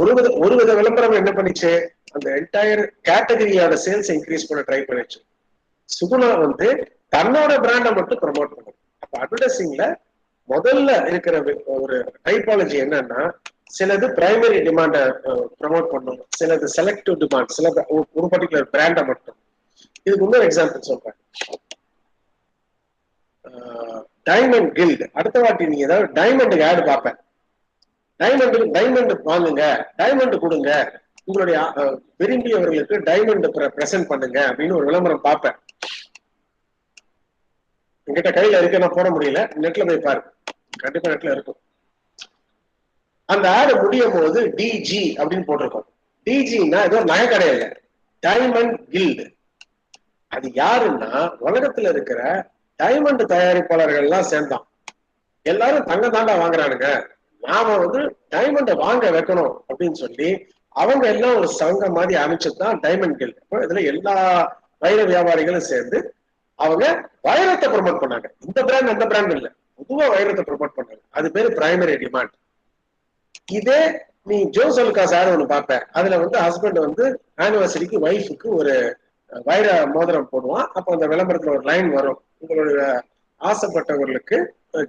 ஒரு வித விளம்பரம் என்ன பண்ணிச்சு, அந்த என்டையர் கேட்டகரியோட சேல்ஸ் இன்க்ரீஸ் பண்ண ட்ரை பண்ணிச்சு. சுகுணா வந்து தன்னோட பிராண்டை மட்டும் ப்ரமோட் பண்ணும். அப்ப அட்வர்டைசிங்ல முதல்ல இருக்கிற ஒரு டைப்பாலஜி என்னன்னா, சிலது பிரைமரி டிமாண்ட ப்ரமோட் பண்ணும், சிலது செலக்டிவ் டிமாண்ட், சில ஒரு பர்டிகுலர் பிராண்டை மட்டும். இதுக்கு இன்னொரு எக்ஸாம்பிள் சொல்றேன். Diamond guild. அடுத்த வாட்டி நீங்க ஏதாவது டைமண்டுக்கு ஆடு பார்ப்பேன், டைமண்ட் வாங்குங்க, டைமண்ட் கொடுங்க, உங்களுடைய விரும்பியவர்களுக்கு டைமண்ட் பிரசன்ட் பண்ணுங்க அப்படின்னு ஒரு விளம்பரம் பார்ப்பேன். என்கிட்ட கையில இருக்கு, நான் போட முடியல, நெட்ல போய் பாரு, கண்டிப்பா நெட்ல இருக்கும். அந்த ஆடு முடியும் போது டிஜி அப்படின்னு போட்டிருக்கோம். டிஜின்னா ஏதோ நகை கடை இல்லை, டைமண்ட் கில்டு. அது யாருன்னா உலகத்துல இருக்கிற டைமண்ட் தயாரிப்பாளர்கள் எல்லாம் சேர்ந்தான். எல்லாரும் தங்க தாண்டா வாங்குறானுங்க, நாம வந்து டைமண்டை வாங்க வைக்கணும் அப்படின்னு சொல்லி அவங்க எல்லாம் ஒரு சங்கம் மாதிரி அமைச்சதுதான் டைமண்ட் கில்டு. இதுல எல்லா வைர வியாபாரிகளும் சேர்ந்து அவங்க வைரத்தை ப்ரொமோட் பண்ணாங்க. இந்த பிராண்ட் அந்த பிராண்ட் இல்ல, பொதுவா வைரத்தை ப்ரொமோட் பண்ணாங்க. அது பேரு பிரைமரி டிமாண்ட். இதே நீ ஜோஸ் அலுகாஸ் ஆடு ஒண்ணு பார்ப்ப, அதுல வந்து ஹஸ்பண்ட் வந்து ஆனிவர்சரிக்கு ஒய்ஃபுக்கு ஒரு வைர மோதிரம் போடுவான். அப்ப அந்த விளம்பரத்துல ஒரு லைன் வரும், உங்களுடைய ஆசைப்பட்டவர்களுக்கு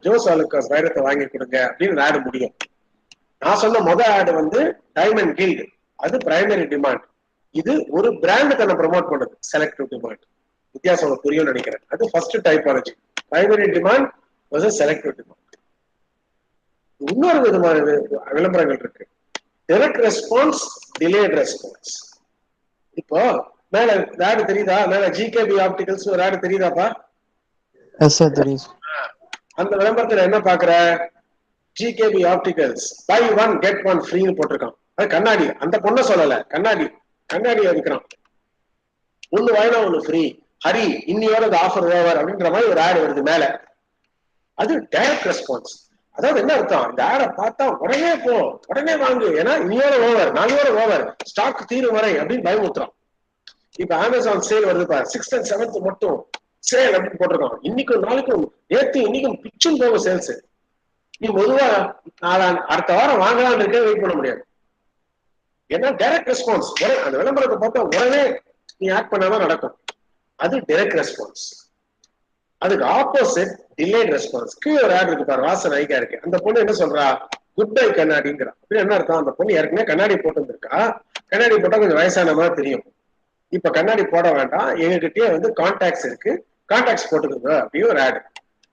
ஜோஸ் அலுகாஸ் வைரத்தை வாங்கி கொடுங்க அப்படின்னு ஆடு முடியும். நான் சொன்ன ஆடு வந்து டைமண்ட் கில்டு, அது பிரைமரி டிமாண்ட். இது ஒரு பிராண்ட் தன்னை ப்ரொமோட் பண்ணுது, செலக்டிவ் டிமாண்ட். வித்தியாசம் புரியும் நினைக்கிறேன். அது first typology, primary demand versus selective demand. இன்னொரு விதமான விளம்பரங்கள் இருக்கு, டைரக்ட் ரெஸ்பான்ஸ், டிலேட் ரெஸ்பான்ஸ். இப்போ மேல ஆடு தெரியுதா, மேல ஜிகேபி ஆப்டிகல்ஸ் ஒரு ஆடு தெரியுதாப்பா? எஸ் சார் தெரியும். அந்த விளம்பரத்துல என்ன பாக்குற, GKP opticals buy one get one ஃப்ரீன்னு போட்டிருக்கான். அது கண்ணாடி, அந்த பொண்ணை சொல்லல, கண்ணாடி விற்கிறான். ஒண்ணு வாங்கினா ஒண்ணு ஃப்ரீ, ஹரி இன்னியோட அந்த ஆஃபர் ஓவர் அப்படின்ற மாதிரி ஒரு ஆடு வருது மேல. அது டைரக்ட் ரெஸ்பான்ஸ். அதாவது என்ன அர்த்தம், இந்த ஆடை பார்த்தா உடனே போ, உடனே வாங்கு, ஏன்னா இன்னியோட ஓவர், நாளையோட ஓவர், ஸ்டாக் தீரும் வரை அப்படின்னு பயமுத்துறான். இப்ப அமேசான் சேல் வருது பாரு, 6th and 7th மட்டும் சேல் அப்படின்னு போட்டிருக்கான். இன்னைக்கும் நாளைக்கும் நேற்று இன்னைக்கும் பிச்சும் போகும் சேல்ஸ். நீ பொதுவா அடுத்த வாரம் வாங்கலாம்னு இருக்க வெயிட் பண்ண முடியாது. ஏன்னா டைரக்ட் ரெஸ்பான்ஸ், அந்த விளம்பரத்தை பார்த்தா உடனே நீ ஆக்ட் பண்ணாம நடக்கும். அது டைரக்ட் ரெஸ்பான்ஸ். அதுக்கு ஆப்போசிட் டிலேட் ரெஸ்பான்ஸ். கீழே ஒரு ஆட் இருக்கு பாரு, வாசன் ஐக்கா இருக்கு. அந்த பொண்ணு என்ன சொல்றா, குட் பை கண்ணாடிங்கிறா. அப்படி என்ன அர்த்தம், அந்த பொண்ணு ஏற்கனவே கண்ணாடி போட்டு வந்திருக்கா, கண்ணாடி போட்டா கொஞ்சம் வயசான மாதிரி தெரியும், இப்ப கண்ணாடி போட வேண்டாம், எங்ககிட்டயே வந்து கான்டாக்ட்ஸ் இருக்கு, கான்டாக்ட்ஸ் போட்டுக்கோங்க அப்படின்னு ஒரு ஆடு.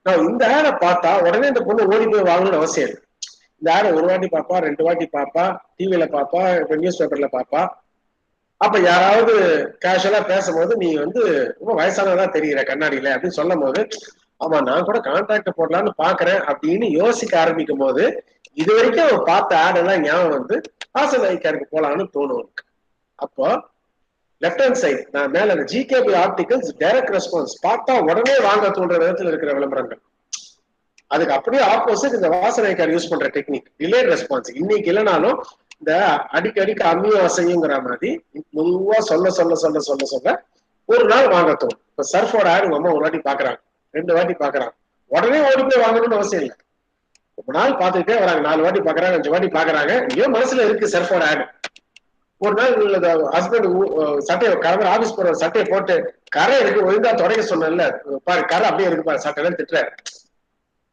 நான் இந்த ஆடை பார்த்தா உடனே இந்த பொண்ணு ஓடி போய் வாங்கணும்னு அவசியம் இல்லை. இந்த ஆடை ஒரு வாட்டி பாப்பா, 2 வாட்டி பாப்பா, டிவியில பாப்பா, நியூஸ் பேப்பர்ல பாப்பா. அப்ப யாராவது கேஷுவலா பேசும்போது நீ வந்து ரொம்ப வயசானதா தெரியுற கண்ணாடியில அப்படின்னு சொல்லும் போது, ஆமா நான் கூட கான்டாக்ட் போடலான்னு பாக்குறேன் அப்படின்னு யோசிக்க ஆரம்பிக்கும் போது, இது வரைக்கும் அவன் பார்த்த ஆடெல்லாம் ஞாபகம் வந்து வாசன் ஐக்காருக்கு போலான்னு தோணும். அப்போ லெஃப்ட் ஹேண்ட் சைடு நான் மேல ஜிகேபி ஆப்டிகல்ஸ் டைரக்ட் ரெஸ்பான்ஸ், பார்த்தா உடனே வாங்க தோன்ற விதத்துல இருக்கிற விளம்பரங்கள். அதுக்கு அப்படியே ஆப்போசிட் இந்த வாசன் ஐக்கார் யூஸ் பண்ற டெக்னிக், டிலேட் ரெஸ்பான்ஸ். இன்னைக்கு இல்லைனாலும் இந்த அடிக்கடிக்கு அம்மியோ அசையுங்கிற மாதிரி மெதுவா சொல்ல சொல்ல சொல்ல சொல்ல சொல்ல ஒரு நாள் வாங்க தோணும். இப்ப சர்ஃபோட ஆடு அம்மா ஒரு வாட்டி பாக்குறாங்க, 2 வாட்டி பாக்குறாங்க, உடனே ஓடி போய் வாங்கணும்னு அவசியம் இல்லை. ரொம்ப நாள் பார்த்துக்கிட்டே வராங்க, 4 வாட்டி பாக்குறாங்க, 5 வாட்டி பாக்குறாங்க, ஏன் மனசுல இருக்கு சர்ஃபோட ஆடு. ஒரு நாள் ஹஸ்பண்ட் சட்டையை கிளம்புற ஆபீஸ் போற சட்டையை போட்டு, கரை இருக்கு ஒழுங்கா தொடக்க சொன்னேன்ல பாரு, கரை அப்படியே இருக்கு பாரு, சட்டைன்னு திட்டுறாரு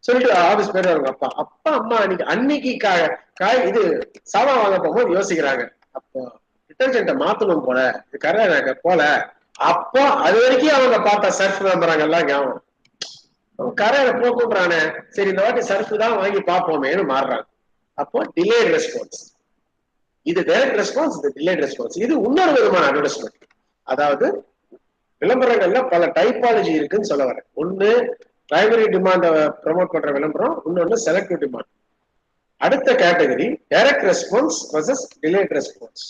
சொல்லிட்டு ஆபீஸ் போயிட்டு அவங்க அப்பா அம்மா அன்னைக்கு காய் இது சாமான் வாங்க போகும்போது யோசிக்கிறாங்க, அப்போ டிட்டர்ஜென்ட்டை மாத்தணும் போல, இது கரை போல. அப்போ அது வரைக்கும் அவங்க பார்த்தா சர்ஃப் நம்புறாங்க எல்லாம் ஞாபகம், கரையில போக்குறானே, சரி இந்த வாட்டி சர்ஃப் தான் வாங்கி பார்ப்போமேன்னு மாறுறாங்க. அப்போ டிலேட் ரெஸ்பான்ஸ். இது டைரக்ட் ரெஸ்பான்ஸ், இது டிலேட் ரெஸ்பான்ஸ். இது இன்னொரு விதமான அட்வர்டைஸ்மெண்ட். அதாவது விளம்பரங்கள்ல பல டைப்பாலஜி இருக்குன்னு சொல்ல வரேன். ஒண்ணு பிரைமரி டிமாண்ட ப்ரமோட் பண்ற விளம்பரம், இன்னொன்னு செலக்டிவ் டிமாண்ட். அடுத்த category direct response versus delayed response.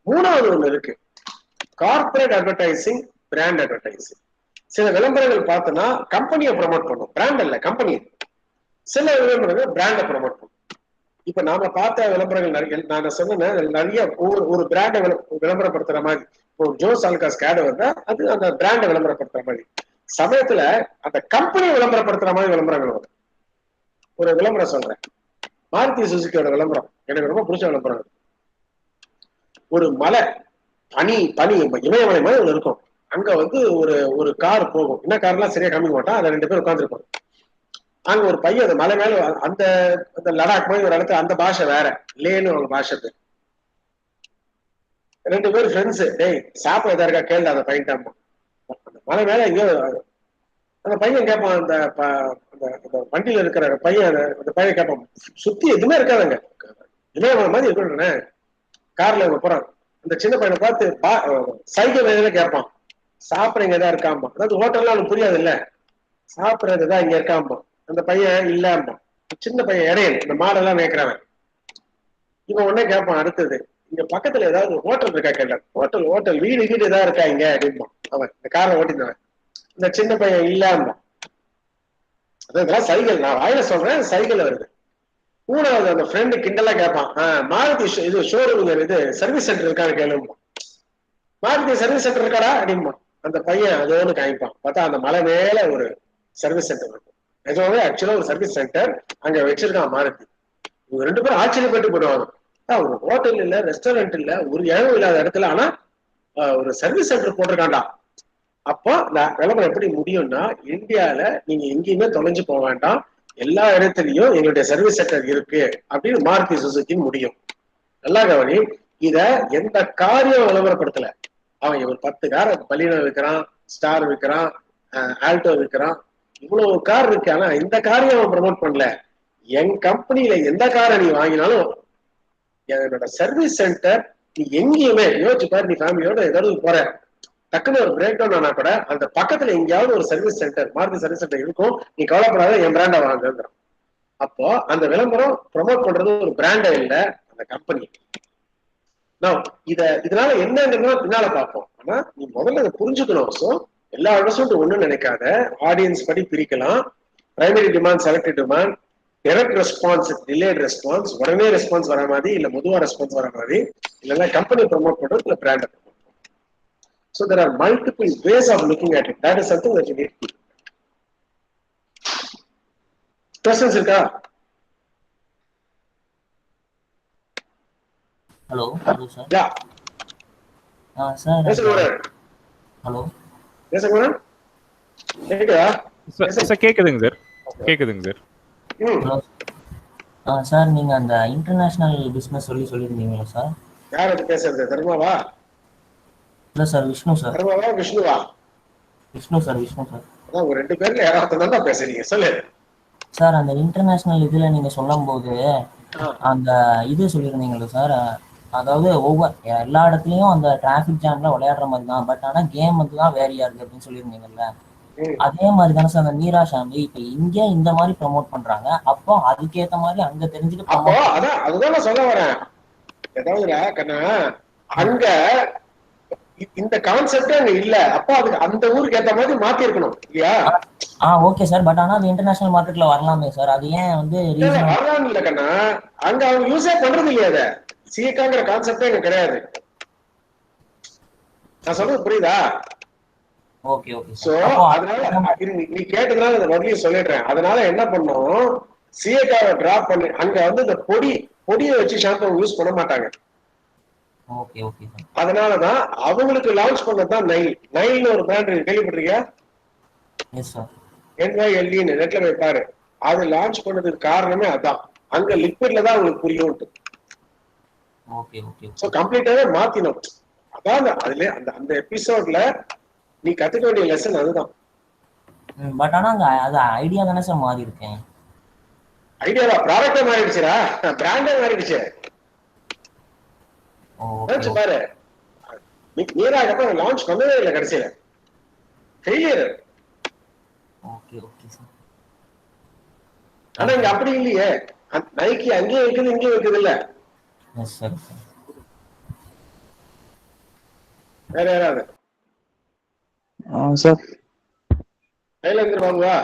மூணாவது ஒண்ணு இருக்கு, கார்பரேட் அட்வர்டைசிங், பிராண்ட் அட்வர்டைசிங். சில விளம்பரங்கள் பார்த்தோன்னா கம்பெனியை ப்ரமோட் பண்ணும், பிராண்ட் இல்ல கம்பெனி. சில விளம்பரங்கள் பிராண்டை ப்ரமோட் பண்ணும். இப்ப நாம பார்த்த விளம்பரங்கள் நிறைய, நான் சொன்னேன் நிறைய ஒரு பிராண்டை விளம்பரப்படுத்துற மாதிரி. இப்போ ஜோஸ் அலுகாஸ் ஆட் வந்தா அது அந்த பிராண்டை விளம்பரப்படுத்துற மாதிரி. சமயத்துல அந்த கம்பெனி விளம்பரப்படுத்துற மாதிரி விளம்பரங்கள் வரும். ஒரு விளம்பரம் சொல்றேன், மாருதி சுசுகியோட விளம்பரம் எனக்கு ரொம்ப பிடிச்ச விளம்பரம். ஒரு மலை, பனி இமயமலை மாதிரி ஒண்ணு இருக்கும். அங்க வந்து ஒரு கார் போகும், என்ன கார்லாம் சரியா காமிக்க மாட்டான், அதுல 2 பேர் உட்காந்துருப்பாங்க. அங்க ஒரு பையன் அந்த மலை மேல, அந்த லடாக் மாதிரி ஒரு இடத்துல, அந்த பாஷை வேற, லேன்னு அவங்க பாஷை. 2 பேர் ஃப்ரெண்ட்ஸ், டேய் சாப்பிட எதா இருக்கா கேள்வி, அந்த பையன் அந்த மலை மேல எங்கேயோ அந்த பையன் கேட்பான், அந்த வண்டியில இருக்கிற பையன், அந்த பையன் கேட்பான், சுத்தி எதுவுமே இருக்காதுங்க, இமயமலை மாதிரி இருக்கணும்னே, கார்ல இவங்க போறாங்க. அந்த சின்ன பையனை பார்த்து சைக்கிள் எதுல கேட்பான், சாப்பிட்றீங்க எதா இருக்காமா. அதாவது ஹோட்டல்லாம் அவனுக்கு புரியாது இல்ல, சாப்பிட்றதுதான் இங்க இருக்காமா. அந்த பையன் இல்லாமா. சின்ன பையன் இடையன், இந்த மாடெல்லாம் மேய்க்கிறவன். இவன் உடனே கேட்பான் அடுத்தது, இங்க பக்கத்துல ஏதாவது ஹோட்டல் இருக்கா கேட்ட. ஹோட்டல் வீடு ஏதாவது இருக்கா இங்க அப்படின்பா அவன், இந்த காரை ஓட்டினவன். இந்த சின்ன பையன் இல்லாமா. அதெல்லாம் சைக்கிள், நான் வாயில சொல்றேன், சைக்கிள் வருது. மூணாவது அந்த ஃப்ரெண்டு கிண்டலா கேட்பான், மாருதி இது ஷோரூம், இது சர்வீஸ் சென்டர் இருக்கான்னு கேளுமா. மாருதி சர்வீஸ் சென்டர் இருக்காடா அப்படின்பா. அந்த பையன் அதோடு காமிப்பான். பார்த்தா அந்த மலை மேல ஒரு சர்வீஸ் சென்டர் இருக்கும். நிஜமாவே ஆக்சுவலா ஒரு சர்வீஸ் சென்டர் அங்க வச்சிருக்கான் மாருதி. இவங்க 2 பேரும் ஆச்சரியப்பட்டு போடுவாங்க. ஒரு ஹோட்டல் இல்ல, ரெஸ்டாரண்ட் இல்ல, ஒரு இடம் இல்லாத இடத்துல ஆனா ஒரு சர்வீஸ் சென்டர் போட்டிருக்காண்டா. அப்போ இந்த விளம்பரம் எப்படி முடியும்னா, இந்தியால நீங்க எங்கேயுமே தொலைஞ்சு போக வேண்டாம், எல்லா இடத்துலயும் எங்களுடைய சர்வீஸ் சென்டர் இருக்கு அப்படின்னு மாருதி சுசுகி முடியும். நல்லா கவனி, இத எந்த காரியம் விளம்பரப்படுத்தல. அவன் ஒரு 10 கார், பலினோ விற்கிறான், ஸ்டார் விற்கிறான், ஆல்டோ விற்கிறான், இவ்வளவு கார் இருக்கு. ஆனா இந்த காரையும் அவன் ப்ரமோட் பண்ணல. என் கம்பெனியில எந்த காரை நீ வாங்கினாலும் என்னோட சர்வீஸ் சென்டர் நீ எங்கேயுமே யோசிச்சு பாரு. நீ ஃபேமிலியோட ஏதாவது போற, டக்குன்னு ஒரு பிரேக் டவுன் ஆனா கூட அந்த பக்கத்துல எங்கேயாவது ஒரு service centre, Maruti service centre இருக்கும், நீ கவலைப்படாத, என் பிராண்டை வாங்குங்கிறான். அப்போ அந்த விளம்பரம் ப்ரமோட் பண்றது ஒரு பிராண்டை இல்ல, அந்த கம்பெனி. இதனால என்னங்கிறத பின்னால பார்ப்போம். ஆனா நீ முதல்ல அதை புரிஞ்சுக்கணும். ஸோ எல்லா இடமும் ஒண்ணு நினைக்காத, ஆடியன்ஸ் படி பிரிக்கலாம். Primary demand, selected demand, direct response, delayed response, உடனே ரெஸ்பான்ஸ் வர மாதிரி, இல்ல மெதுவா ரெஸ்பான்ஸ் வர மாதிரி, இல்லைன்னா கம்பெனி ப்ரமோட் பண்றது, இல்ல brand promote. So there are multiple ways of looking at it. That is something that you need to do. Questions இருக்கா? Hello sir. Yeah sir. பேசுங்க. ஹலோ பேசுங்க. கேக்குதா? சார் கேக்குதுங்க சார், கேக்குதுங்க சார். ஹலோ சார், நீங்க அந்த இன்டர்நேஷனல் பிசினஸ் சொல்லியிருந்தீங்களா சார்? யார் அது பேசுறது? தர்மாவா? இல்ல சார், விஷ்ணு சார். தர்மாவா விஷ்ணுவா? Vishnu sir, Vishnu sir. அதான் ஒரு 2 பேர்ல யாராவது தான் பேசுறீங்க, சொல்லு சார். அந்த இன்டர்நேஷனல் இதுல நீங்க சொல்லும் போது அந்த இது சொல்லியிருந்தீங்களா சார், அதாவது ஒவ்வொரு எல்லா இடத்துலயும் அந்த டிராபிக் ஜாம்ல விளையாடுற மாதிரி தான், பட் ஆனா கேம் வந்து தான் வேரியா இருக்கு அப்படின்னு சொல்லியிருந்தீங்கல்ல. அதே மாதிரி தானே சார் அந்த மீரா ஷாமி இப்ப இங்க இந்த மாதிரி ப்ரமோட் பண்றாங்க. அப்போ அதுக்கேத்த மாதிரி அங்க தெரிஞ்சுட்டு அப்போ அதுதான் நான் சொல்ல வரேன். ஏதாவதுடா கண்ணா, அங்க இந்த கான்செப்டே அங்க இல்ல. அப்போ அதுக்கு அந்த ஊருக்கு ஏத்த மாதிரி மாத்தி இருக்கணும் இல்லையா? Okay sir. பட் ஆனா அது இன்டர்நேஷனல் மார்க்கெட்ல வரலாமே சார், அது ஏன் வந்து வரலாம் இல்ல கண்ணா, அங்க அவங்க யூஸே பண்றது இல்லையா? அத சிஏக்காங்கிற கான்செப்டே இங்க கிடையாது. நான் சொல்றது புரியுதா? Okay okay. சோ அதனால நீ கேட்டதுனால இந்த பதிலையும் சொல்லிடுறேன். அதனால என்ன பண்ணோம், சிஏக்காவை டிராப் பண்ணி அங்க வந்து இந்த பொடியை வச்சு ஷாம்பு யூஸ் பண்ண மாட்டாங்க. Okay okay sir. அதனாலதான் அவங்களுக்கு லான்ச் பண்ணதான் நைல்னு ஒரு பிராண்ட் கேள்விப்பட்டிருக்கியா? Yes sir. NYLE நெட்ல போய் பாரு. அது லான்ச் பண்ணதுக்கு காரணமே அதான். அங்க லிக்விட்ல தான் உங்களுக்கு புரியும். Okay okay. சோ கம்ப்ளீட்டாவே மாத்தினோம். அதான் அதுல அந்த எபிசோட்ல நீ கத்துக்க வேண்டிய லெசன் அதுதான். பட் ஆனா அங்க அது ஐடியா தானே சார் மாறி இருக்கேன். ஐடியாவா? ப்ராடக்டே மாறிடுச்சுடா, பிராண்டே மாறிடுச்சு. பாரு, நீராக லான்ச் பண்ணவே இல்லை, கடைசியில ஃபெயிலியர். Okay okay sir. ஆனா இங்க அப்படி இல்லையே, நைக்கி அங்கேயும் வைக்குது இங்கேயும் வைக்குது இல்ல. Yes sir. வேற யாராவது சார் கையில இருந்து வாங்குவா?